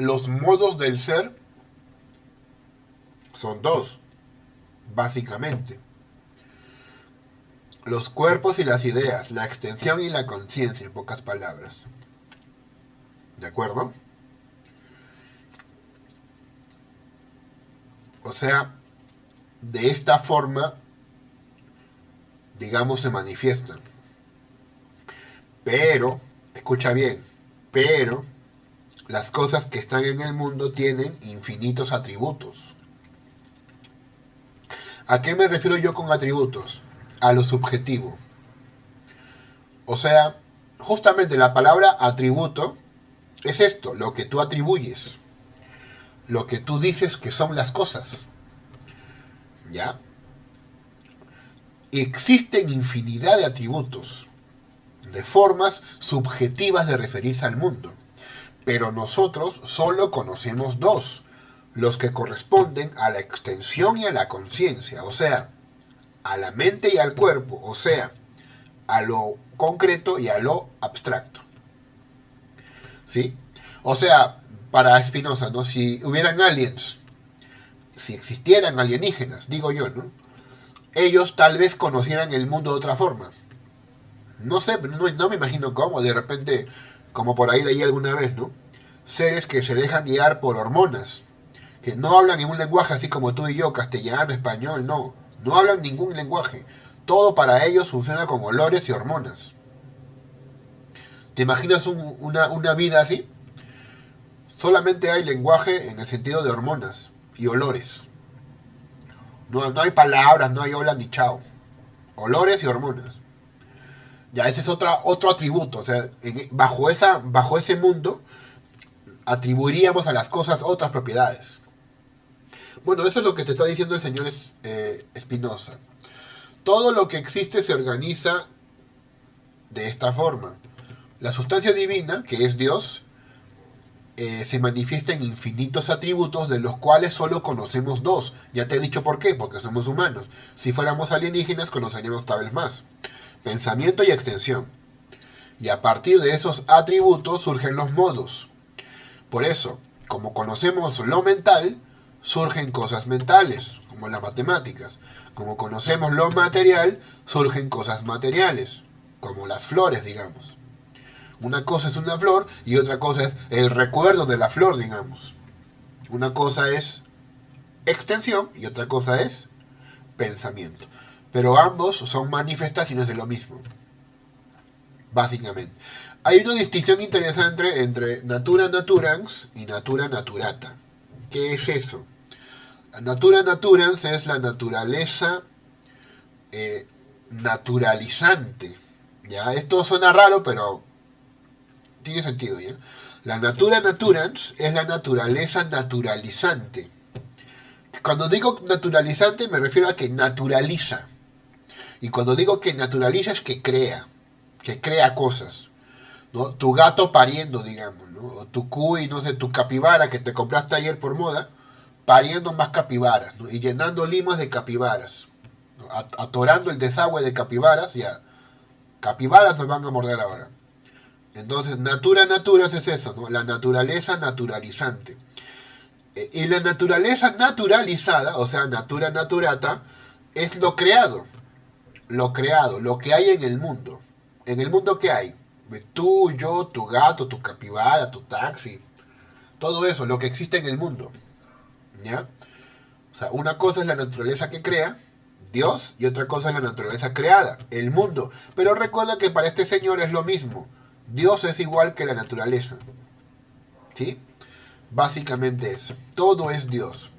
los modos del ser son dos, básicamente. Los cuerpos y las ideas, la extensión y la conciencia, en pocas palabras. ¿De acuerdo? O sea, de esta forma, digamos, se manifiestan. Pero, escucha bien, pero las cosas que están en el mundo tienen infinitos atributos. ¿A qué me refiero yo con atributos? A lo subjetivo. O sea, justamente la palabra atributo es esto, lo que tú atribuyes, lo que tú dices que son las cosas. ¿Ya? Existen infinidad de atributos, de formas subjetivas de referirse al mundo, pero nosotros solo conocemos dos, los que corresponden a la extensión y a la conciencia, o sea, a la mente y al cuerpo, o sea, a lo concreto y a lo abstracto. ¿Sí? O sea, para Spinoza, ¿no? Si hubieran aliens, si existieran alienígenas, digo yo, ¿no? Ellos tal vez conocieran el mundo de otra forma. No sé, no me imagino cómo, de repente, como por ahí leí alguna vez, ¿no? Seres que se dejan guiar por hormonas, que no hablan en un lenguaje así como tú y yo, castellano, español, no. No hablan ningún lenguaje. Todo para ellos funciona con olores y hormonas. ¿Te imaginas una vida así? Solamente hay lenguaje en el sentido de hormonas y olores. No hay palabras, no hay hola ni chao. Olores y hormonas. Ya, ese es otro atributo. O sea, bajo ese mundo atribuiríamos a las cosas otras propiedades. Bueno, eso es lo que te está diciendo el señor Spinoza. Todo lo que existe se organiza de esta forma. La sustancia divina, que es Dios, se manifiesta en infinitos atributos de los cuales solo conocemos dos. Ya te he dicho por qué, porque somos humanos. Si fuéramos alienígenas conoceríamos tal vez más. Pensamiento y extensión. Y a partir de esos atributos surgen los modos. Por eso, como conocemos lo mental, surgen cosas mentales, como las matemáticas. Como conocemos lo material, surgen cosas materiales, como las flores, digamos. Una cosa es una flor y otra cosa es el recuerdo de la flor, digamos. Una cosa es extensión y otra cosa es pensamiento. Pero ambos son manifestaciones de lo mismo, básicamente. Hay una distinción interesante entre natura naturans y natura naturata. ¿Qué es eso? La natura naturans es la naturaleza naturalizante. ¿Ya? Esto suena raro, pero tiene sentido, ¿ya? La natura naturans es la naturaleza naturalizante. Cuando digo naturalizante me refiero a que naturaliza. Y cuando digo que naturaliza es que crea cosas, ¿no? Tu gato pariendo, digamos, ¿no? O tu cuy, no sé, tu capibara que te compraste ayer por moda, pariendo más capibaras, ¿no? Y llenando limas de capibaras, ¿no? Atorando el desagüe de capibaras, ya. Capibaras nos van a morder ahora. Entonces, natura es eso, ¿no? La naturaleza naturalizante. Y la naturaleza naturalizada, o sea, natura naturata, es lo creado, lo que hay en el mundo. ¿En el mundo qué hay? Tú, yo, tu gato, tu capibara, tu taxi. Todo eso, lo que existe en el mundo. ¿Ya? O sea, una cosa es la naturaleza que crea, Dios, y otra cosa es la naturaleza creada, el mundo. Pero recuerda que para este señor es lo mismo. Dios es igual que la naturaleza. ¿Sí? Básicamente eso. Todo es Dios.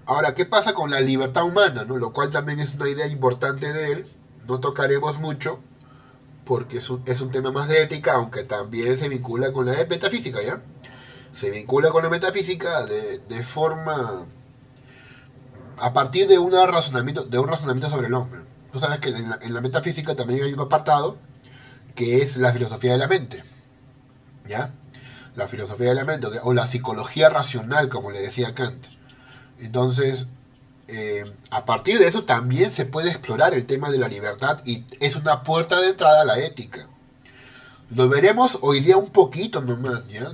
Ahora, ¿qué pasa con la libertad humana? ¿No? Lo cual también es una idea importante de él. No tocaremos mucho, porque es un tema más de ética, aunque también se vincula con la metafísica, ¿ya? Se vincula con la metafísica de forma... a partir de un razonamiento sobre el hombre. Tú sabes que en la metafísica también hay un apartado que es la filosofía de la mente, ¿ya? La filosofía de la mente, o la psicología racional, como le decía Kant. Entonces, a partir de eso también se puede explorar el tema de la libertad y es una puerta de entrada a la ética. Lo veremos hoy día un poquito nomás, ¿ya?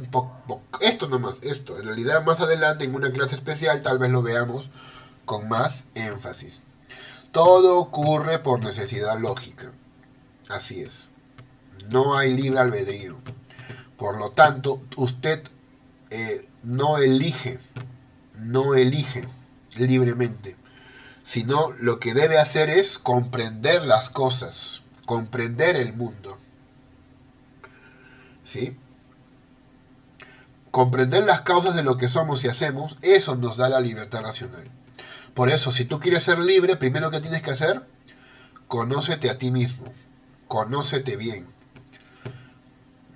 Esto nomás, esto. En realidad más adelante en una clase especial tal vez lo veamos con más énfasis. Todo ocurre por necesidad lógica. Así es. No hay libre albedrío. Por lo tanto, usted no elige libremente, sino lo que debe hacer es comprender las cosas, comprender el mundo. ¿Sí? Comprender las causas de lo que somos y hacemos, eso nos da la libertad racional. Por eso, si tú quieres ser libre, primero que tienes que hacer, conócete a ti mismo, conócete bien,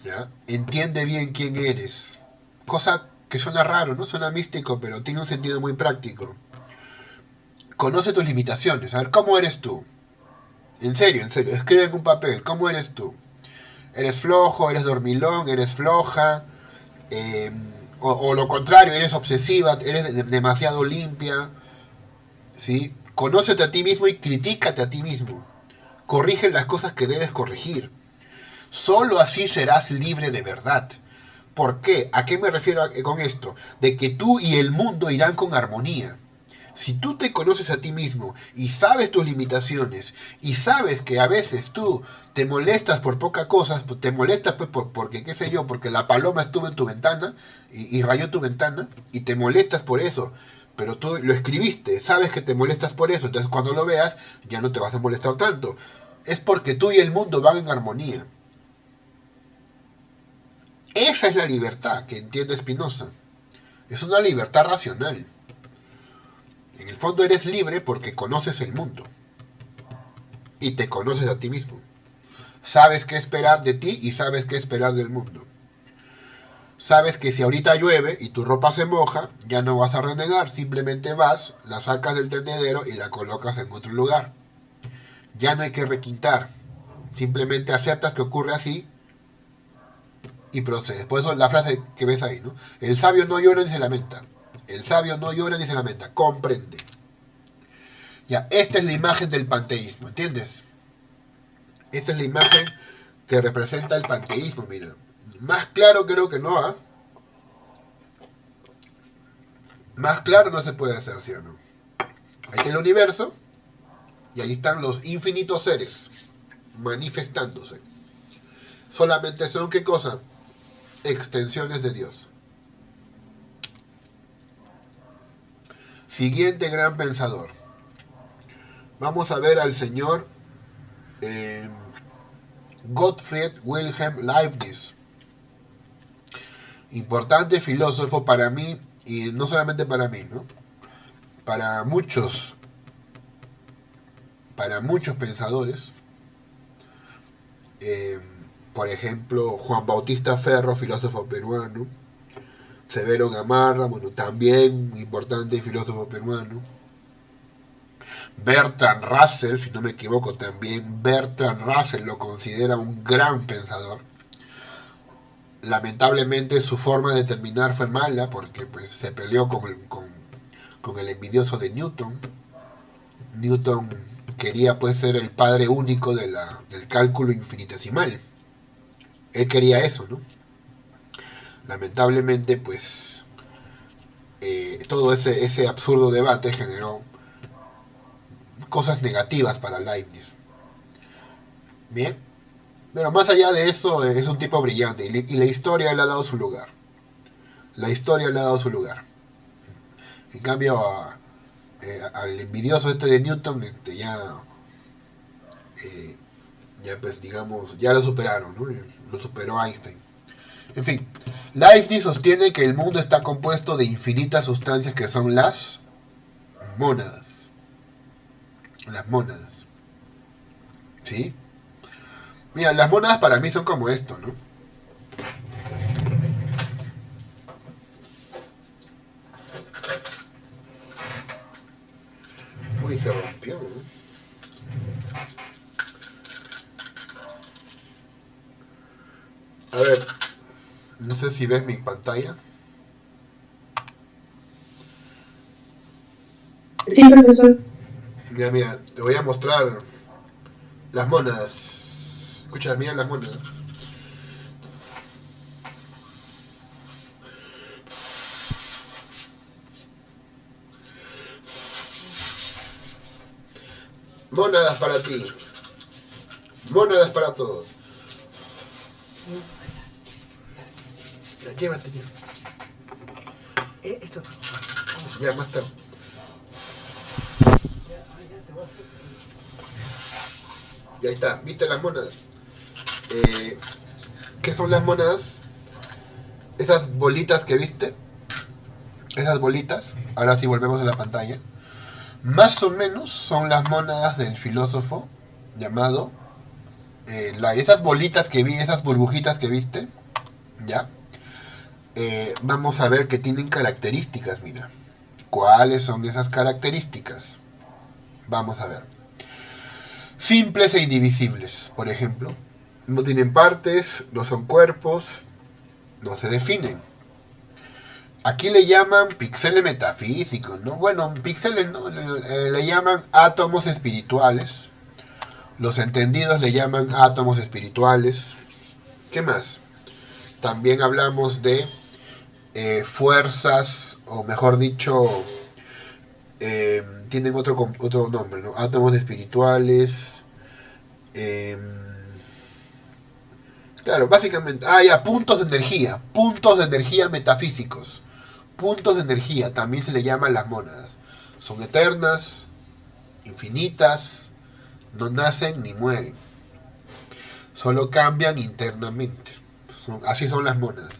¿ya? Entiende bien quién eres. Cosa que suena raro, ¿no? Suena místico, pero tiene un sentido muy práctico. Conoce tus limitaciones, a ver, ¿cómo eres tú? En serio, escribe en un papel, ¿cómo eres tú? ¿Eres flojo, eres dormilón, eres floja? Eh, o lo contrario, eres obsesiva, eres demasiado limpia, ¿sí? Conócete a ti mismo y critícate a ti mismo. Corrige las cosas que debes corregir. Solo así serás libre de verdad. ¿Por qué? ¿A qué me refiero con esto? De que tú y el mundo irán con armonía. Si tú te conoces a ti mismo y sabes tus limitaciones y sabes que a veces tú te molestas por pocas cosas, te molestas pues porque qué sé yo, porque la paloma estuvo en tu ventana y rayó tu ventana y te molestas por eso, pero tú lo escribiste, sabes que te molestas por eso, entonces cuando lo veas ya no te vas a molestar tanto. Es porque tú y el mundo van en armonía. Esa es la libertad que entiende Spinoza. Es una libertad racional. En el fondo eres libre porque conoces el mundo y te conoces a ti mismo. Sabes qué esperar de ti y sabes qué esperar del mundo. Sabes que si ahorita llueve y tu ropa se moja, ya no vas a renegar, simplemente vas, la sacas del tendedero y la colocas en otro lugar. Ya no hay que requintar, simplemente aceptas que ocurre así y procedes. Por eso la frase que ves ahí, ¿no? El sabio no llora ni se lamenta. El sabio no llora ni se lamenta, comprende. Ya, esta es la imagen del panteísmo, ¿entiendes? Esta es la imagen que representa el panteísmo, mira. Más claro creo que no, ¿ah? Más claro no se puede hacer, ¿sí o no? Ahí está el universo y ahí están los infinitos seres manifestándose. Solamente son, ¿qué cosa? Extensiones de Dios. Siguiente gran pensador. Vamos a ver al señor eh, Gottfried Wilhelm Leibniz. Importante filósofo para mí, y no solamente para mí, ¿no? Para muchos pensadores. Eh, por ejemplo, Juan Bautista Ferro, filósofo peruano. Severo Gamarra, bueno, también importante filósofo peruano. Bertrand Russell, si no me equivoco, también Bertrand Russell lo considera un gran pensador. Lamentablemente su forma de terminar fue mala porque pues, se peleó con el envidioso de Newton. Newton quería pues ser el padre único del cálculo infinitesimal. Él quería eso, ¿no? Lamentablemente pues todo ese absurdo debate generó cosas negativas para Leibniz. Bien, pero más allá de eso es un tipo brillante y la historia le ha dado su lugar. La historia le ha dado su lugar. En cambio al envidioso este de Newton eh, ya pues digamos ya lo superaron, ¿no? Lo superó Einstein. En fin, Leibniz sostiene que el mundo está compuesto de infinitas sustancias que son las mónadas. Las mónadas. ¿Sí? Mira, las mónadas para mí son como esto, ¿no? Uy, se rompió, ¿no? A ver, no sé si ves mi pantalla. Sí, profesor. Mira, mira, te voy a mostrar las mónadas. Escucha, mira las mónadas. Mónadas para ti. Mónadas para todos. Ya, llévate ya. Esto. Ya, más tarde. Ya está. ¿Viste las mónadas? ¿Qué son las mónadas? Esas bolitas que viste. Esas bolitas. Ahora sí volvemos a la pantalla. Más o menos son las mónadas del filósofo llamado esas bolitas que vi, esas burbujitas que viste, ya. Vamos a ver que tienen características, mira. ¿Cuáles son esas características? Vamos a ver. Simples e indivisibles, por ejemplo. No tienen partes, no son cuerpos, no se definen. Aquí le llaman píxeles metafísicos, ¿no? Bueno, píxeles no, le llaman átomos espirituales. Los entendidos le llaman átomos espirituales. ¿Qué más? También hablamos de fuerzas, o mejor dicho, tienen otro nombre, ¿no? Átomos espirituales. Claro, básicamente, ya, puntos de energía metafísicos. Puntos de energía, también se le llaman las mónadas. Son eternas, infinitas, no nacen ni mueren. Solo cambian internamente. Así son las mónadas.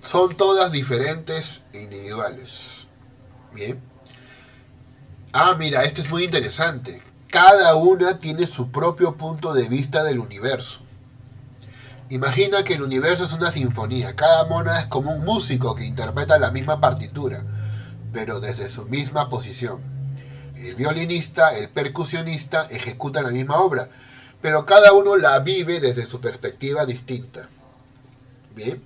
Son todas diferentes e individuales. Bien. Mira, esto es muy interesante. Cada una tiene su propio punto de vista del universo. Imagina que el universo es una sinfonía. Cada mónada es como un músico que interpreta la misma partitura, pero desde su misma posición. El violinista, el percusionista ejecutan la misma obra, pero cada uno la vive desde su perspectiva distinta. Bien.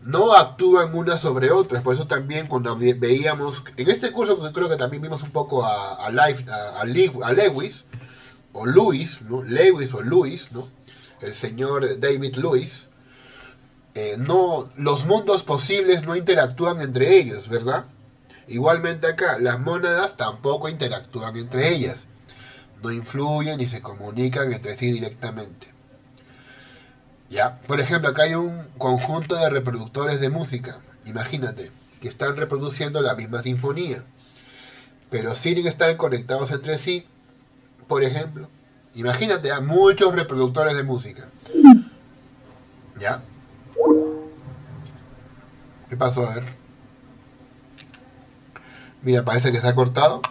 No actúan unas sobre otras, por eso también cuando veíamos, en este curso creo que también vimos un poco a Lewis, o Lewis, ¿no? Lewis o Lewis, ¿no? El señor David Lewis. No, los mundos posibles no interactúan entre ellos, ¿verdad? Igualmente acá, las mónadas tampoco interactúan entre ellas, no influyen ni se comunican entre sí directamente. ¿Ya? Por ejemplo, acá hay un conjunto de reproductores de música, imagínate, que están reproduciendo la misma sinfonía, pero sin estar conectados entre sí. Por ejemplo, imagínate a muchos reproductores de música. ¿Ya? ¿Qué pasó? A ver. Mira, parece que se ha cortado.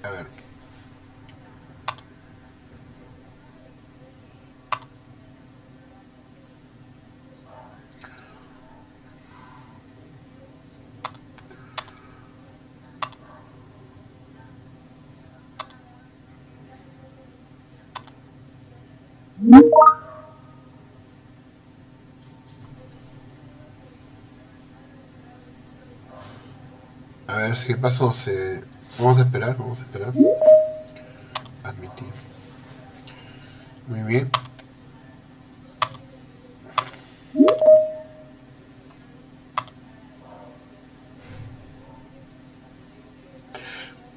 A ver. A ver si pasó. Vamos a esperar, vamos a esperar. Admitir. Muy bien.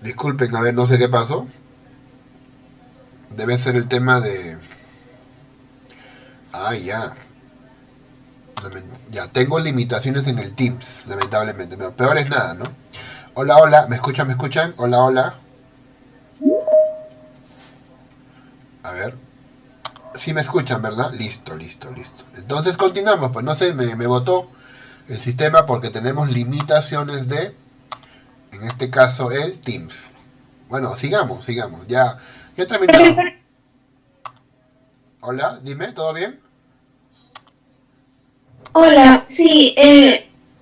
Disculpen, a ver, no sé qué pasó. Debe ser el tema de... Ya. Ya, tengo limitaciones en el Teams, lamentablemente. Pero peor es nada, ¿no? Hola, hola, ¿me escuchan? ¿Me escuchan? Hola, hola. A ver. Sí me escuchan, ¿verdad? Listo, listo, listo. Entonces continuamos, pues no sé, me botó el sistema porque tenemos limitaciones de, en este caso, el Teams. Bueno, sigamos. Ya he terminado. Hola, dime, ¿todo bien? Hola, sí,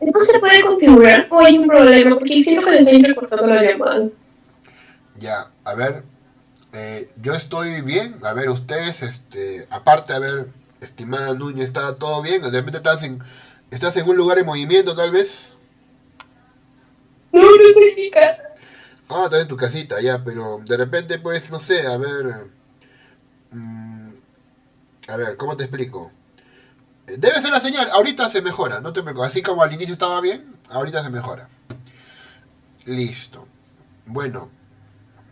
¿no se puede configurar o hay un problema? Porque siento que le estoy recortando la llamada. Ya, a ver, yo estoy bien. A ver, ustedes, aparte, a ver, estimada Núñez, ¿está todo bien? De repente estás en un lugar en movimiento, tal vez. No, no estoy en mi casa. Estás en tu casita, ya, pero de repente, pues, no sé, a ver, mm, a ver, ¿cómo te explico? Debe ser la señal, ahorita se mejora, no te preocupes. Así como al inicio estaba bien, ahorita se mejora. Listo. Bueno,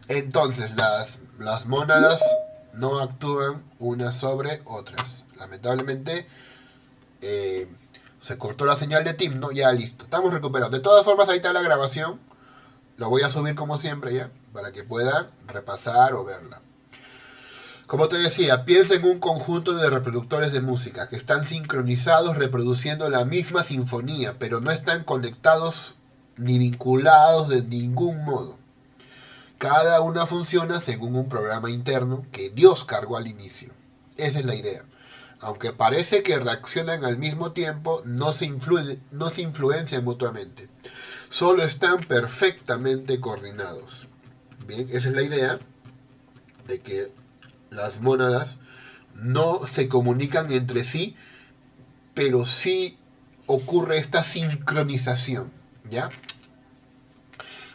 entonces las mónadas no actúan unas sobre otras. Lamentablemente eh, se cortó la señal de Tim, ¿no? Ya listo. Estamos recuperados. De todas formas, ahí está la grabación. Lo voy a subir como siempre ya, para que puedan repasar o verla. Como te decía, piensa en un conjunto de reproductores de música que están sincronizados reproduciendo la misma sinfonía, pero no están conectados ni vinculados de ningún modo. Cada una funciona según un programa interno que Dios cargó al inicio. Esa es la idea. Aunque parece que reaccionan al mismo tiempo, no se influencian mutuamente. Solo están perfectamente coordinados. Bien, esa es la idea de que las mónadas no se comunican entre sí, pero sí ocurre esta sincronización, ¿ya?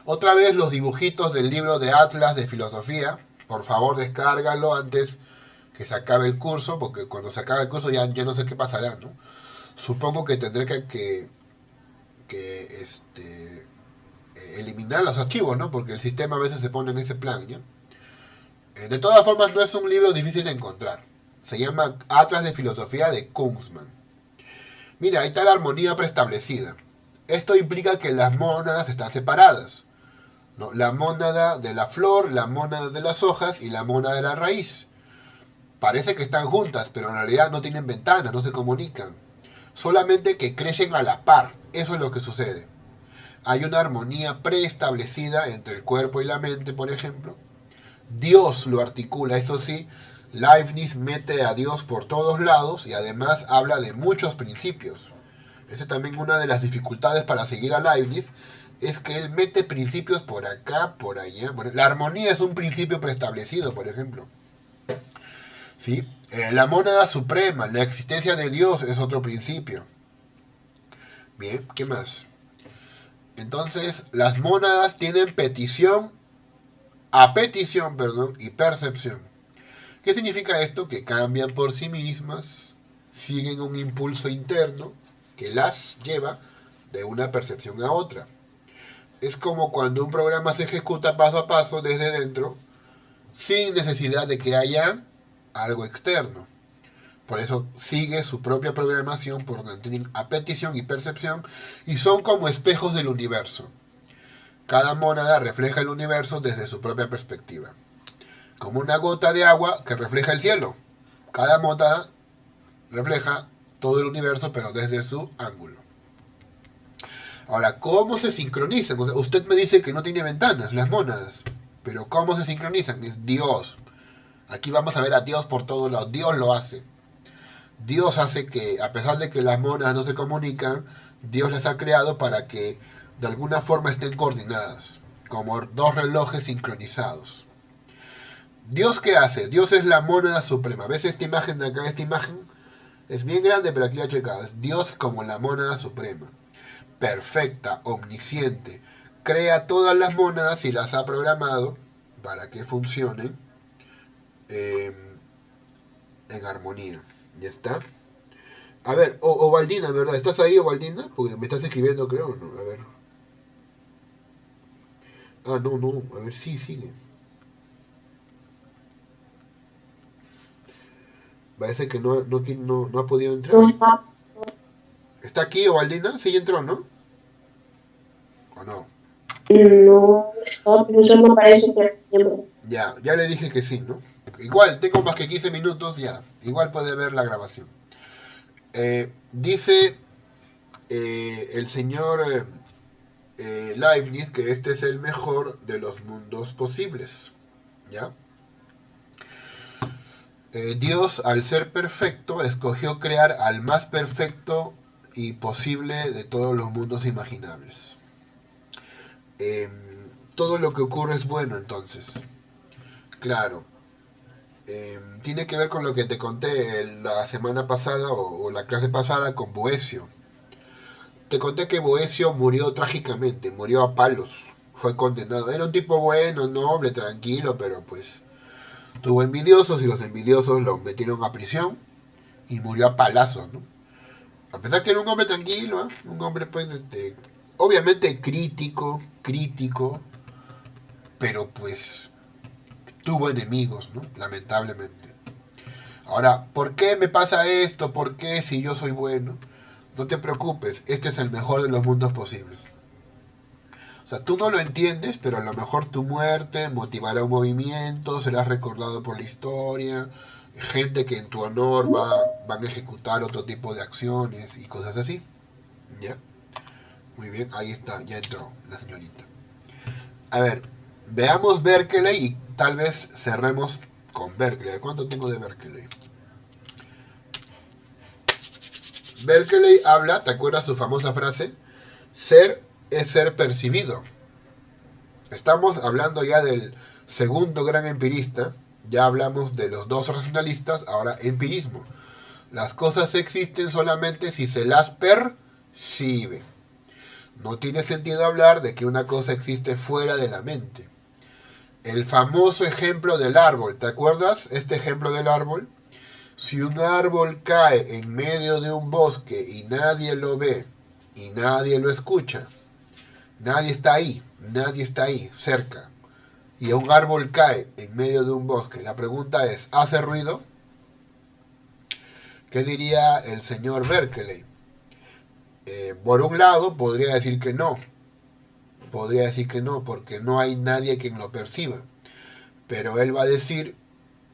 Otra vez los dibujitos del libro de Atlas de Filosofía. Por favor, descárgalo antes que se acabe el curso, porque cuando se acabe el curso ya no sé qué pasará, ¿no? Supongo que tendré que eliminar los archivos, ¿no? Porque el sistema a veces se pone en ese plan, ¿ya? De todas formas, no es un libro difícil de encontrar. Se llama Atlas de Filosofía de Kunzman. Mira, ahí está la armonía preestablecida. Esto implica que las mónadas están separadas, ¿no? La mónada de la flor, la mónada de las hojas y la mónada de la raíz. Parece que están juntas, pero en realidad no tienen ventanas, no se comunican. Solamente que crecen a la par. Eso es lo que sucede. Hay una armonía preestablecida entre el cuerpo y la mente, por ejemplo. Dios lo articula, eso sí, Leibniz mete a Dios por todos lados y además habla de muchos principios. Esa es también una de las dificultades para seguir a Leibniz, es que él mete principios por acá, por allá. Bueno, la armonía es un principio preestablecido, por ejemplo. ¿Sí? La mónada suprema, la existencia de Dios es otro principio. Bien, ¿qué más? Entonces, las mónadas tienen petición y percepción. ¿Qué significa esto? Que cambian por sí mismas, siguen un impulso interno que las lleva de una percepción a otra. Es como cuando un programa se ejecuta paso a paso desde dentro, sin necesidad de que haya algo externo. Por eso sigue su propia programación por donde tienen petición y percepción y son como espejos del universo. Cada mónada refleja el universo desde su propia perspectiva. Como una gota de agua que refleja el cielo. Cada mónada refleja todo el universo, pero desde su ángulo. Ahora, ¿cómo se sincronizan? O sea, usted me dice que no tiene ventanas, las mónadas. Pero ¿cómo se sincronizan? Es Dios. Aquí vamos a ver a Dios por todos lados. Dios lo hace. Dios hace que, a pesar de que las mónadas no se comunican, Dios las ha creado para que de alguna forma estén coordinadas, como dos relojes sincronizados. ¿Dios qué hace? Dios es la mónada suprema. ¿Ves esta imagen de acá? Esta imagen es bien grande, pero aquí la he checado. Es Dios como la mónada suprema. Perfecta, omnisciente. Crea todas las mónadas y las ha programado para que funcionen en armonía. ¿Ya está? A ver, Ovaldina, ¿verdad? ¿Estás ahí, Ovaldina? Porque me estás escribiendo, creo, ¿no? A ver. Ah, no, no. A ver, sí, sigue. Parece que no ha podido entrar. ¿Está aquí, Ovaldina? Sí entró, ¿no? ¿O no? No, está, pero eso no parece que Ya le dije que sí, ¿no? Igual, tengo más que 15 minutos, ya. Igual puede ver la grabación. Dice el señor Leibniz que este es el mejor de los mundos posibles, ¿ya? Dios, al ser perfecto, escogió crear al más perfecto y posible de todos los mundos imaginables. Eh, Todo lo que ocurre es bueno, entonces. Claro. Tiene que ver con lo que te conté la semana pasada o la clase pasada con Boecio. Te conté que Boecio murió trágicamente, murió a palos, fue condenado. Era un tipo bueno, noble, tranquilo, pero pues tuvo envidiosos y los envidiosos lo metieron a prisión y murió a palazos, ¿no? A pesar que era un hombre tranquilo, ¿eh? Un hombre pues Obviamente crítico, pero pues tuvo enemigos, ¿no? Lamentablemente. Ahora, ¿por qué me pasa esto? ¿Por qué si yo soy bueno? No te preocupes, este es el mejor de los mundos posibles. O sea, tú no lo entiendes, pero a lo mejor tu muerte motivará un movimiento, serás recordado por la historia, gente que en tu honor van a ejecutar otro tipo de acciones y cosas así. ¿Ya? Muy bien, ahí está, ya entró la señorita. A ver, veamos Berkeley y tal vez cerremos con Berkeley. ¿Cuánto tengo de Berkeley? Berkeley habla, ¿te acuerdas su famosa frase? Ser es ser percibido. Estamos hablando ya del segundo gran empirista, ya hablamos de los dos racionalistas, ahora empirismo. Las cosas existen solamente si se las percibe. No tiene sentido hablar de que una cosa existe fuera de la mente. El famoso ejemplo del árbol, ¿te acuerdas? Este ejemplo del árbol. Si un árbol cae en medio de un bosque y nadie lo ve y nadie lo escucha, nadie está ahí, cerca, y un árbol cae en medio de un bosque, la pregunta es, ¿hace ruido? ¿Qué diría el señor Berkeley? Por un lado, podría decir que no, porque no hay nadie quien lo perciba, pero él va a decir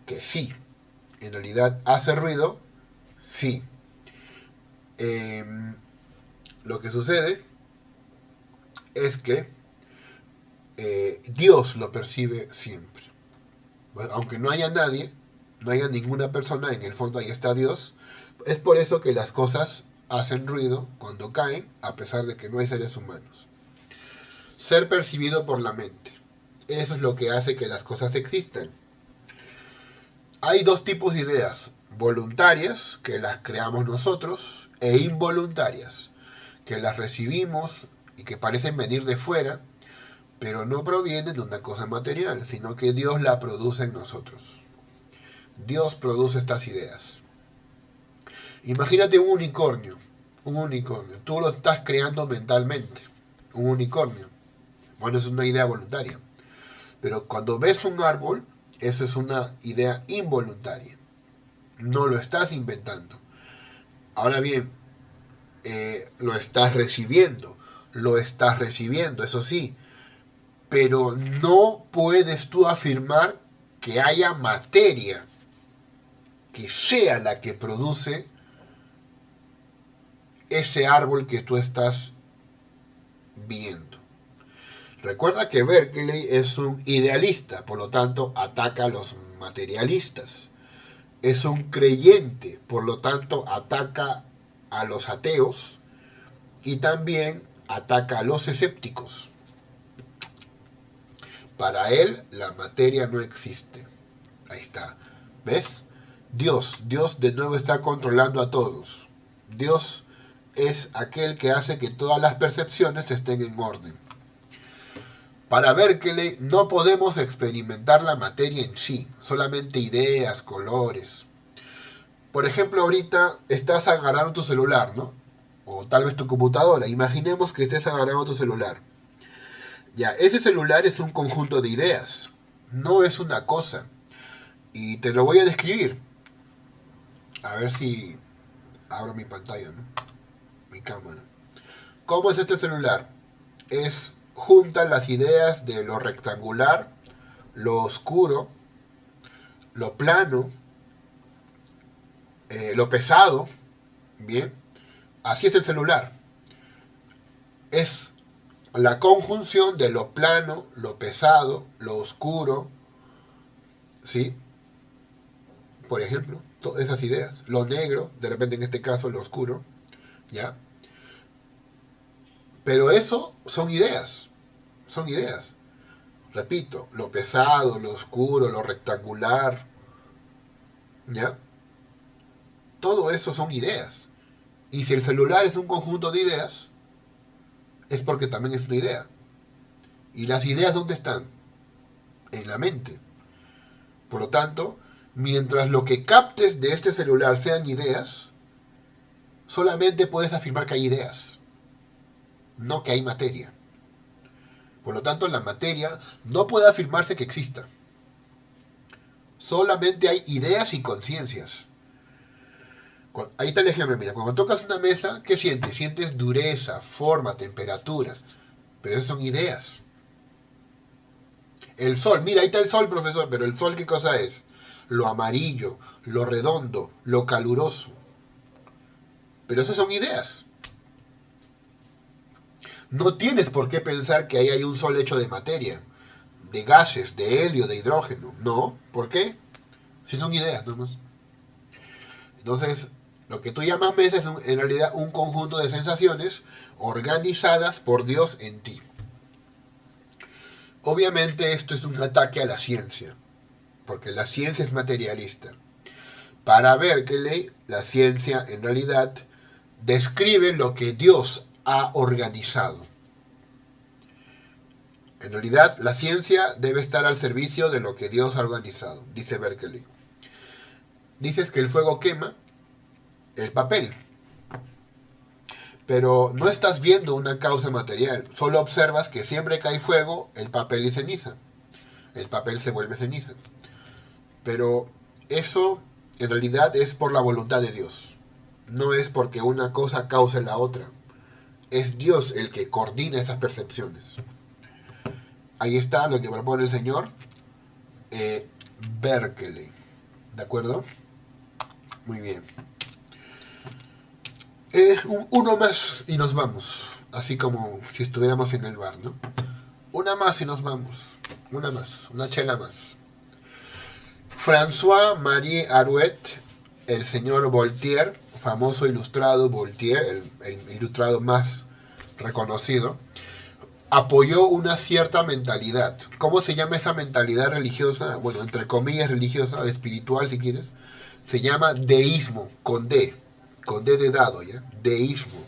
que sí, en realidad hace ruido, sí. Eh, lo que sucede es que Dios lo percibe siempre. Aunque no haya nadie, no haya ninguna persona, en el fondo ahí está Dios. Es por eso que las cosas hacen ruido cuando caen, a pesar de que no hay seres humanos. Ser percibido por la mente. Eso es lo que hace que las cosas existan. Hay dos tipos de ideas. Voluntarias, que las creamos nosotros, e involuntarias, que las recibimos y que parecen venir de fuera, pero no provienen de una cosa material, sino que Dios la produce en nosotros. Dios produce estas ideas. Imagínate un unicornio, tú lo estás creando mentalmente, un unicornio. Bueno, es una idea voluntaria, pero cuando ves un árbol, eso es una idea involuntaria, no lo estás inventando. Ahora bien, lo estás recibiendo, eso sí, pero no puedes tú afirmar que haya materia que sea la que produce ese árbol que tú estás viendo. Recuerda que Berkeley es un idealista, por lo tanto ataca a los materialistas. Es un creyente, por lo tanto ataca a los ateos y también ataca a los escépticos. Para él la materia no existe. Ahí está. ¿Ves? Dios de nuevo está controlando a todos. Dios es aquel que hace que todas las percepciones estén en orden. Para Berkeley no podemos experimentar la materia en sí, solamente ideas, colores. Por ejemplo, ahorita estás agarrando tu celular, ¿no? O tal vez tu computadora. Imaginemos que estés agarrando tu celular. Ya, ese celular es un conjunto de ideas, no es una cosa. Y te lo voy a describir. A ver si abro mi pantalla, ¿no? Mi cámara. ¿Cómo es este celular? Es junta las ideas de lo rectangular, lo oscuro, lo plano, lo pesado. Bien, así es el celular. Es la conjunción de lo plano, lo pesado, lo oscuro, ¿sí? Por ejemplo, todas esas ideas. Lo negro, de repente en este caso lo oscuro, ¿ya? Pero eso son ideas, son ideas. Repito, lo pesado, lo oscuro, lo rectangular, ¿ya? Todo eso son ideas. Y si el celular es un conjunto de ideas, es porque también es una idea. ¿Y las ideas dónde están? En la mente. Por lo tanto, mientras lo que captes de este celular sean ideas, solamente puedes afirmar que hay ideas. no que hay materia. Por lo tanto, la materia no puede afirmarse que exista. Solamente hay ideas y conciencias. Ahí está el ejemplo, mira, cuando tocas una mesa, ¿qué sientes? Sientes dureza, forma, temperatura, pero esas son ideas. El sol, mira, ahí está el sol, profesor, pero el sol, ¿qué cosa es? Lo amarillo, lo redondo, lo caluroso. Pero esas son ideas. No tienes por qué pensar que ahí hay un sol hecho de materia, de gases, de helio, de hidrógeno. No, ¿por qué? Si son ideas, nomás. Entonces, lo que tú llamas mesa es en realidad un conjunto de sensaciones organizadas por Dios en ti. Obviamente esto es un ataque a la ciencia, porque la ciencia es materialista. Para Berkeley, la ciencia en realidad describe lo que Dios ha organizado. En realidad, la ciencia debe estar al servicio de lo que Dios ha organizado, dice Berkeley. Dices que el fuego quema el papel, pero no estás viendo una causa material, solo observas que siempre que hay fuego, el papel es ceniza. El papel se vuelve ceniza. Pero eso en realidad es por la voluntad de Dios. No es porque una cosa cause la otra. Es Dios el que coordina esas percepciones. Ahí está lo que propone el señor Berkeley. ¿De acuerdo? Muy bien. Uno más y nos vamos. Así como si estuviéramos en el bar, ¿no? Una más y nos vamos. Una más, una chela más. François-Marie Arouet, el señor Voltaire, famoso ilustrado Voltaire, el ilustrado más reconocido, apoyó una cierta mentalidad. ¿Cómo se llama esa mentalidad religiosa? Bueno, entre comillas religiosa, o espiritual si quieres. Se llama deísmo, con D de dado, ¿ya? Deísmo.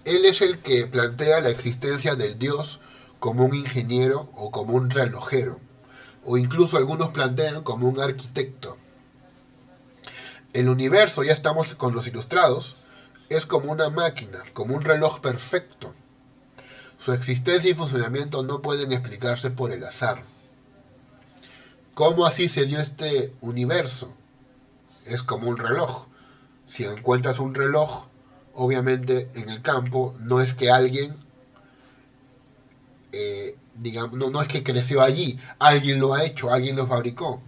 Él es el que plantea la existencia del Dios como un ingeniero o como un relojero, o incluso algunos plantean como un arquitecto. El universo, ya estamos con los ilustrados, es como una máquina, como un reloj perfecto. Su existencia y funcionamiento no pueden explicarse por el azar. ¿Cómo así se dio este universo? Es como un reloj. Si encuentras un reloj, obviamente en el campo, no es que alguien, digamos, no es que creció allí, alguien lo ha hecho, alguien lo fabricó.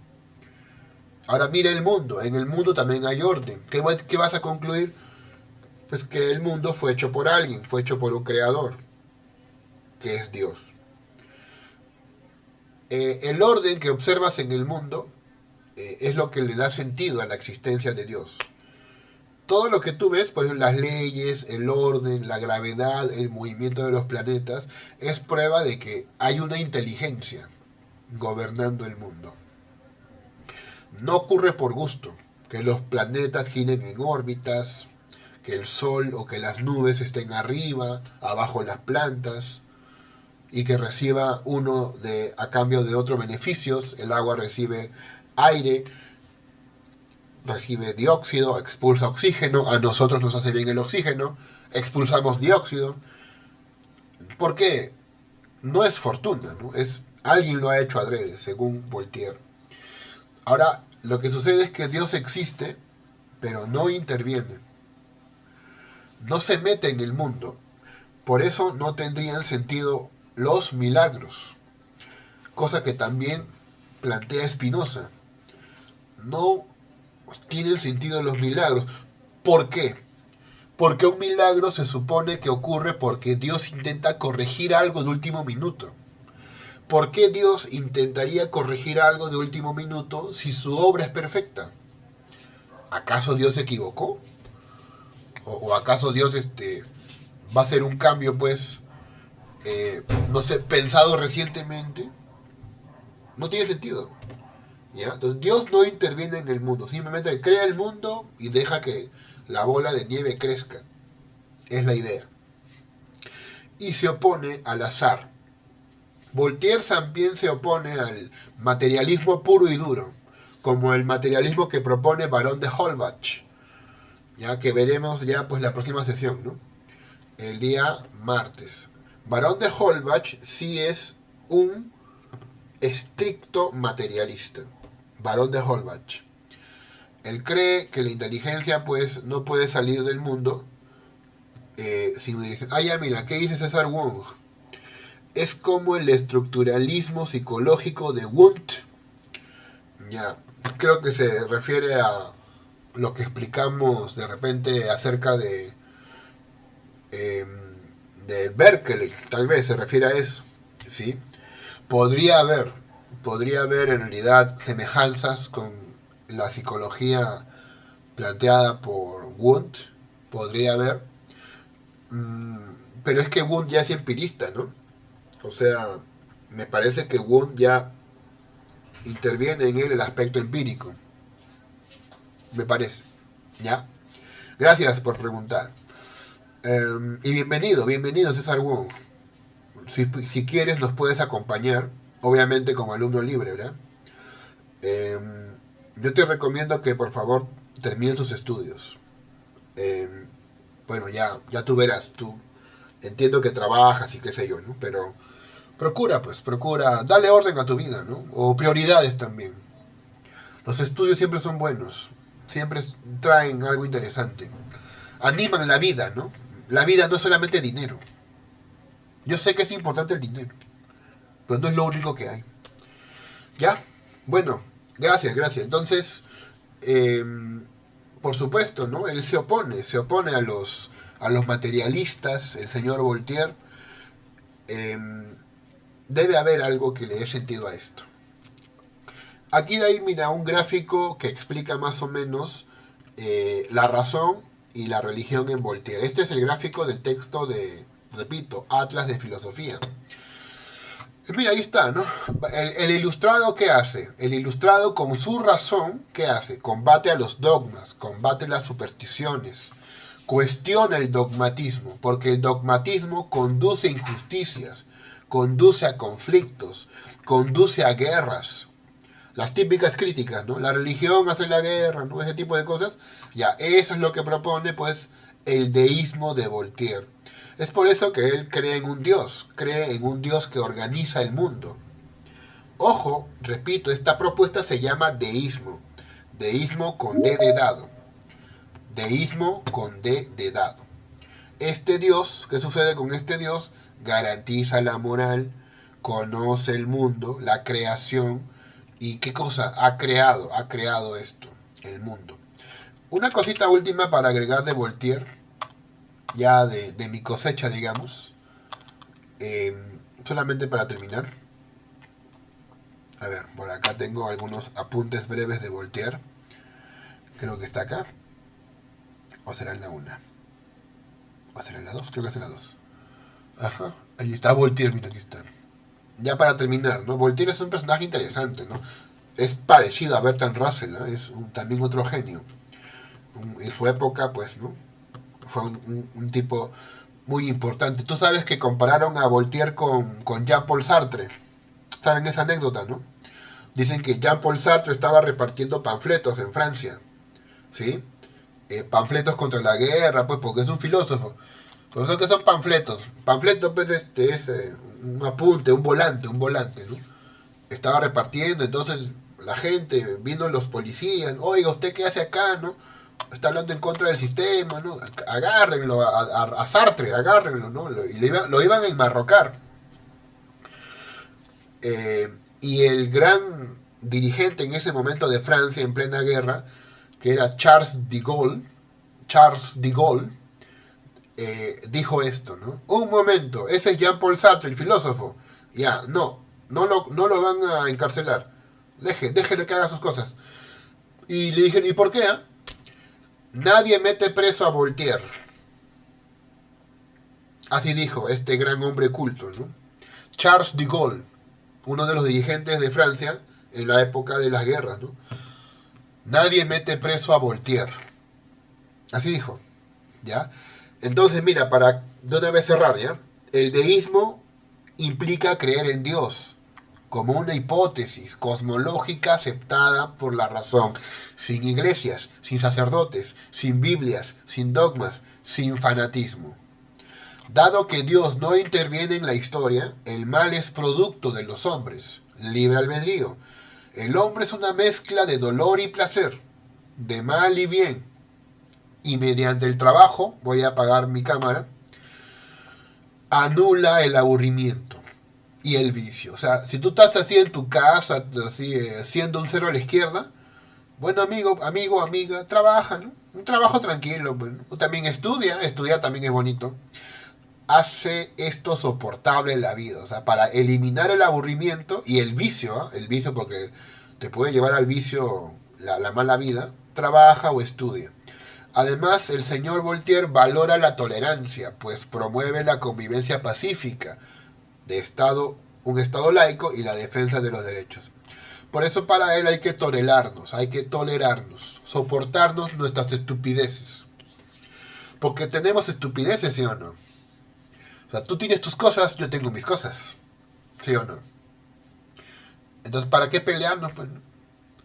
Ahora mira el mundo, en el mundo también hay orden. ¿Qué vas a concluir? Pues que el mundo fue hecho por alguien, fue hecho por un creador, que es Dios. El orden que observas en el mundo es lo que le da sentido a la existencia de Dios. Todo lo que tú ves, por ejemplo, las leyes, el orden, la gravedad, el movimiento de los planetas, es prueba de que hay una inteligencia gobernando el mundo. No ocurre por gusto que los planetas giren en órbitas, que el sol o que las nubes estén arriba, abajo las plantas, y que reciba uno a cambio de otros beneficios. El agua recibe aire, recibe dióxido, expulsa oxígeno, a nosotros nos hace bien el oxígeno, expulsamos dióxido. ¿Por qué? No es fortuna, ¿no? Alguien lo ha hecho adrede, según Voltaire. Ahora, lo que sucede es que Dios existe, pero no interviene. No se mete en el mundo. Por eso no tendrían sentido los milagros. Cosa que también plantea Spinoza. No tienen sentido los milagros. ¿Por qué? Porque un milagro se supone que ocurre porque Dios intenta corregir algo de último minuto. ¿Por qué Dios intentaría corregir algo de último minuto si su obra es perfecta? ¿Acaso Dios se equivocó? ¿O acaso Dios va a hacer un cambio, pues, no sé, pensado recientemente? No tiene sentido. ¿Ya? Entonces Dios no interviene en el mundo, simplemente crea el mundo y deja que la bola de nieve crezca. Es la idea. Y se opone al azar. Voltaire también se opone al materialismo puro y duro, como el materialismo que propone Barón de Holbach, ya que veremos ya pues la próxima sesión, ¿no? el día martes. Barón de Holbach sí es un estricto materialista. Barón de Holbach. Él cree que la inteligencia pues no puede salir del mundo sin una dirección. Ah, ya, mira, ¿qué dice César Wong? Es como el estructuralismo psicológico de Wundt. Ya, creo que se refiere a lo que explicamos de repente acerca eh, de Berkeley, tal vez se refiere a eso, ¿sí? Podría haber, podría haber en realidad semejanzas con la psicología planteada por Wundt, podría haber, pero es que Wundt ya es empirista, ¿no? O sea, me parece que Wundt ya interviene en él el aspecto empírico, me parece, ¿ya? Gracias por preguntar. Y bienvenido, bienvenido César Wong. Si quieres nos puedes acompañar, obviamente como alumno libre, ¿verdad? Eh, yo te recomiendo que por favor termines tus estudios. Eh, bueno, ya tú verás, tú entiendo que trabajas y qué sé yo, ¿no? Pero procura, dale orden a tu vida, ¿no? O prioridades también. Los estudios siempre son buenos, siempre traen algo interesante. Animan la vida, ¿no? La vida no es solamente dinero. Yo sé que es importante el dinero, pero no es lo único que hay. ¿Ya? Bueno, gracias, gracias. Entonces, eh, por supuesto, ¿no? Él se opone a los materialistas, el señor Voltaire. eh, Debe haber algo que le dé sentido a esto. Aquí de ahí, mira, un gráfico que explica más o menos la razón y la religión en Voltaire. Este es el gráfico del texto de, repito, Atlas de Filosofía. Mira, ahí está, ¿no? El ilustrado, ¿qué hace? El ilustrado, con su razón, ¿qué hace? Combate a los dogmas, combate las supersticiones, cuestiona el dogmatismo, porque el dogmatismo conduce a injusticias, conduce a conflictos, conduce a guerras. Las típicas críticas, ¿no? La religión hace la guerra, ¿no? Ese tipo de cosas. Ya, eso es lo que propone, pues, el deísmo de Voltaire. Es por eso que él cree en un Dios que organiza el mundo. Ojo, repito, esta propuesta se llama deísmo. Deísmo con D de dado. Deísmo con D de dado. Este Dios, ¿qué sucede con este Dios? Garantiza la moral, conoce el mundo, la creación. ¿Y qué cosa? Ha creado esto, el mundo. Una cosita última para agregar de Voltaire, ya de mi cosecha, digamos. Eh, Solamente para terminar. A ver, por acá tengo algunos apuntes breves de Voltaire. Creo que está acá. ¿O será en la una? ¿O será en la dos? Creo que es en la dos. Ajá, ahí está Voltaire, mira, aquí está. Ya para terminar, ¿no? Voltaire es un personaje interesante, ¿no? Es parecido a Bertrand Russell, ¿no? Es también otro genio. En su época, pues, ¿no? Fue un tipo muy importante. Tú sabes que compararon a Voltaire con Jean-Paul Sartre. ¿Saben esa anécdota, no? Dicen que Jean-Paul Sartre estaba repartiendo panfletos en Francia, ¿sí? Panfletos contra la guerra, pues, porque es un filósofo. Por eso que son panfletos. Panfletos, pues, es un apunte, un volante, ¿no? Estaba repartiendo, entonces la gente, vino los policías, oiga, ¿usted qué hace acá, no? Está hablando en contra del sistema, ¿no? Agárrenlo a Sartre, agárrenlo, ¿no? Y lo iban a enmarrocar. Y el gran dirigente en ese momento de Francia, en plena guerra, que era Charles de Gaulle, dijo esto, ¿no? Un momento, ese es Jean-Paul Sartre, el filósofo. Ya, no lo van a encarcelar. Déjele que haga sus cosas. Y le dijeron, ¿y por qué? Nadie mete preso a Voltaire. Así dijo este gran hombre culto, ¿no? Charles de Gaulle, uno de los dirigentes de Francia en la época de las guerras, ¿no? Nadie mete preso a Voltaire. Así dijo, ¿ya? Entonces, mira, para de una vez cerrar, ¿ya? El deísmo implica creer en Dios como una hipótesis cosmológica aceptada por la razón, sin iglesias, sin sacerdotes, sin Biblias, sin dogmas, sin fanatismo. Dado que Dios no interviene en la historia, el mal es producto de los hombres, libre albedrío. El hombre es una mezcla de dolor y placer, de mal y bien. Y mediante el trabajo, voy a apagar mi cámara, anula el aburrimiento y el vicio. O sea, si tú estás así en tu casa, así, siendo un cero a la izquierda, bueno, amiga, trabaja, ¿no? Un trabajo tranquilo, bueno. También estudiar también es bonito. Hace esto soportable en la vida, o sea, para eliminar el aburrimiento y el vicio, ¿eh? El vicio porque te puede llevar al vicio la mala vida, trabaja o estudia. Además, el señor Voltaire valora la tolerancia, pues promueve la convivencia pacífica de un Estado laico y la defensa de los derechos. Por eso para él hay que tolerarnos, soportarnos nuestras estupideces. Porque tenemos estupideces, ¿sí o no? O sea, tú tienes tus cosas, yo tengo mis cosas, ¿sí o no? Entonces, ¿para qué pelearnos? Pues, ¿no?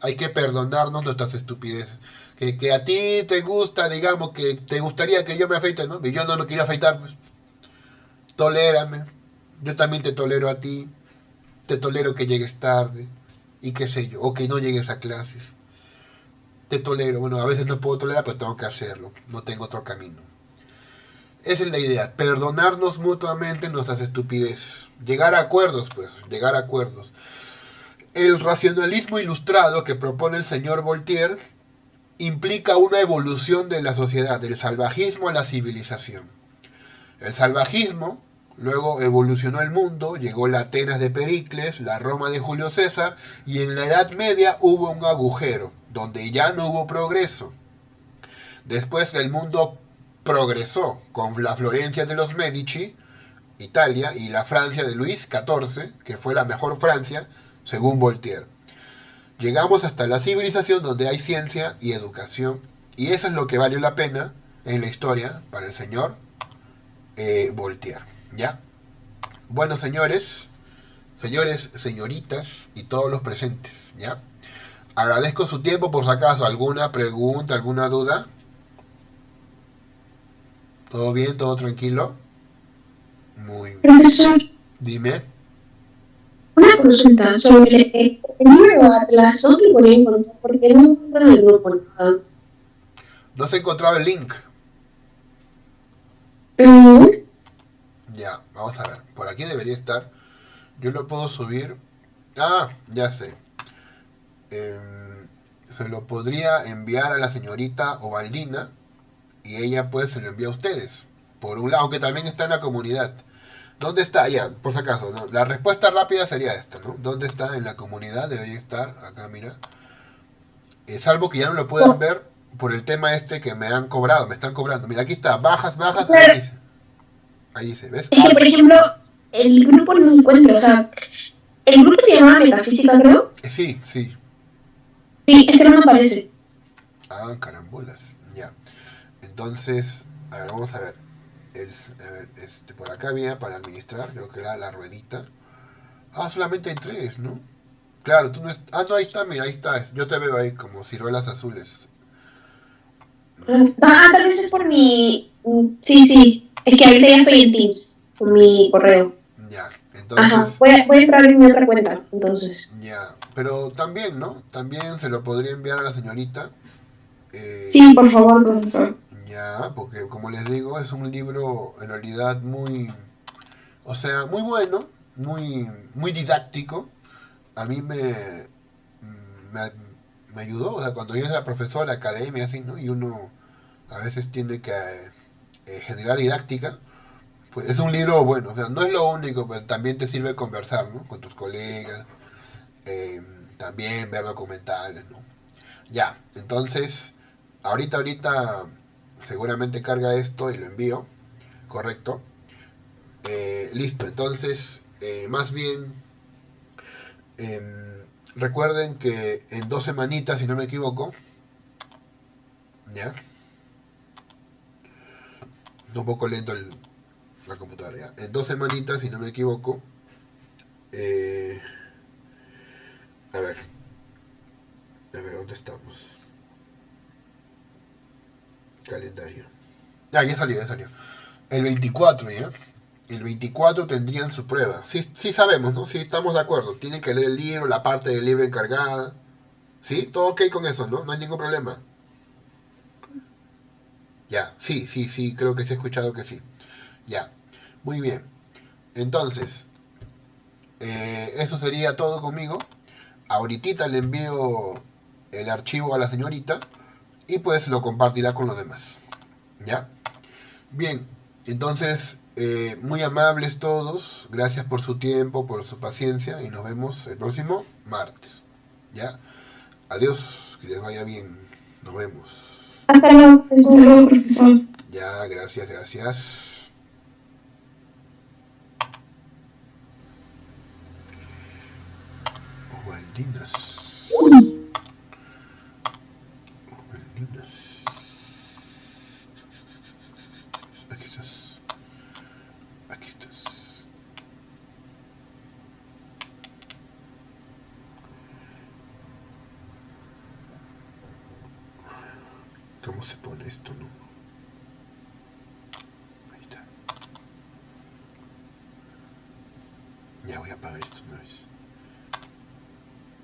Hay que perdonarnos nuestras estupideces. Que a ti te gusta, digamos, que te gustaría que yo me afeite, ¿no? Y yo no me quiero afeitar, pues. Tolérame. Yo también te tolero a ti. Te tolero que llegues tarde. Y qué sé yo. O que no llegues a clases. Te tolero. Bueno, a veces no puedo tolerar, pero tengo que hacerlo. No tengo otro camino. Esa es la idea. Perdonarnos mutuamente nuestras estupideces. Llegar a acuerdos, pues. Llegar a acuerdos. El racionalismo ilustrado que propone el señor Voltaire implica una evolución de la sociedad, del salvajismo a la civilización. El salvajismo, luego evolucionó el mundo, llegó la Atenas de Pericles, la Roma de Julio César, y en la Edad Media hubo un agujero, donde ya no hubo progreso. Después el mundo progresó con la Florencia de los Medici, Italia, y la Francia de Luis XIV, que fue la mejor Francia, según Voltaire. Llegamos hasta la civilización donde hay ciencia y educación, y eso es lo que valió la pena en la historia para el señor Voltaire. ¿Ya? Bueno, señores, señoritas y todos los presentes, ¿ya? Agradezco su tiempo, por si acaso, alguna pregunta, alguna duda. ¿Todo bien? ¿Todo tranquilo? Muy bien. Profesor, Dime. una consulta sobre el número de Atlas, ¿dónde lo podría encontrar? Porque no encuentro en el grupo nada. ¿No has encontrado el link? Mm, Ya, vamos a ver. Por aquí debería estar. Yo lo puedo subir. Ah, ya sé. Se lo podría enviar a la señorita Ovaldina y ella pues se lo envía a ustedes. Por un lado, aunque también está en la comunidad. ¿Dónde está? Ya, por si acaso, ¿no? La respuesta rápida sería esta, ¿no? ¿Dónde está? En la comunidad, debería estar, acá mira. Salvo que ya no lo puedan ver por el tema este que me han cobrado, me están cobrando. Mira, aquí está, bajas, ahí claro, dice. Ahí dice, ¿ves? es que, por ejemplo, el grupo no encuentro, o sea, el grupo se llama Metafísica, creo. Sí, sí. Sí, es que no me aparece. Ah, carambolas, ya. Entonces, a ver, vamos a ver. A ver, por acá había para administrar, creo que era la ruedita. Ah, solamente hay tres, ¿no? Claro, tú no es... Ah, no, ahí está, mira, ahí está. Yo te veo ahí como ciruelas azules. Tal vez es por mi... Sí, sí, es que ahorita ya estoy en Teams, con mi correo. Ya, Ajá, entonces, voy a entrar en mi otra cuenta, entonces. ya. Pero también, ¿no? También se lo podría enviar a la señorita. Sí, Eh, por favor, profesor. ya, porque como les digo, es un libro en realidad muy... O sea, muy bueno, muy didáctico. A mí me, me ayudó, o sea, cuando yo era profesor de academia, así, ¿no? Y uno a veces tiene que generar didáctica, pues es un libro bueno, o sea, no es lo único, pero también te sirve conversar, ¿no? Con tus colegas, eh, también ver documentales, ¿no? Ya, entonces, ahorita, seguramente carga esto y lo envío, correcto. Listo, entonces, más bien, recuerden que en 2 semanitas, si no me equivoco, ya, un poco lento la computadora, ya, en 2 semanitas, si no me equivoco, eh, a ver, ¿dónde estamos? Calendario. Ah, ya salió. El 24, ¿ya? El 24 tendrían su prueba. Sí, sí sabemos, ¿no? Sí estamos de acuerdo. Tienen que leer el libro, la parte del libro encargada. ¿Sí? Todo ok con eso, ¿no? No hay ningún problema. Ya, sí, sí, sí, creo que sí he escuchado que sí. Ya, muy bien. Entonces, eso sería todo conmigo. Ahorita le envío el archivo a la señorita y pues lo compartirá con los demás. ¿Ya? Bien, entonces, muy amables todos. Gracias por su tiempo, por su paciencia y nos vemos el próximo martes. ¿Ya? Adiós, que les vaya bien. Nos vemos. Hasta luego, profesor. Ya, gracias, gracias. Maldinas. Maldinas. Aquí estás. Aquí estás. ¿Cómo se pone esto, no? Ahí está. Ya voy a apagar esto una vez.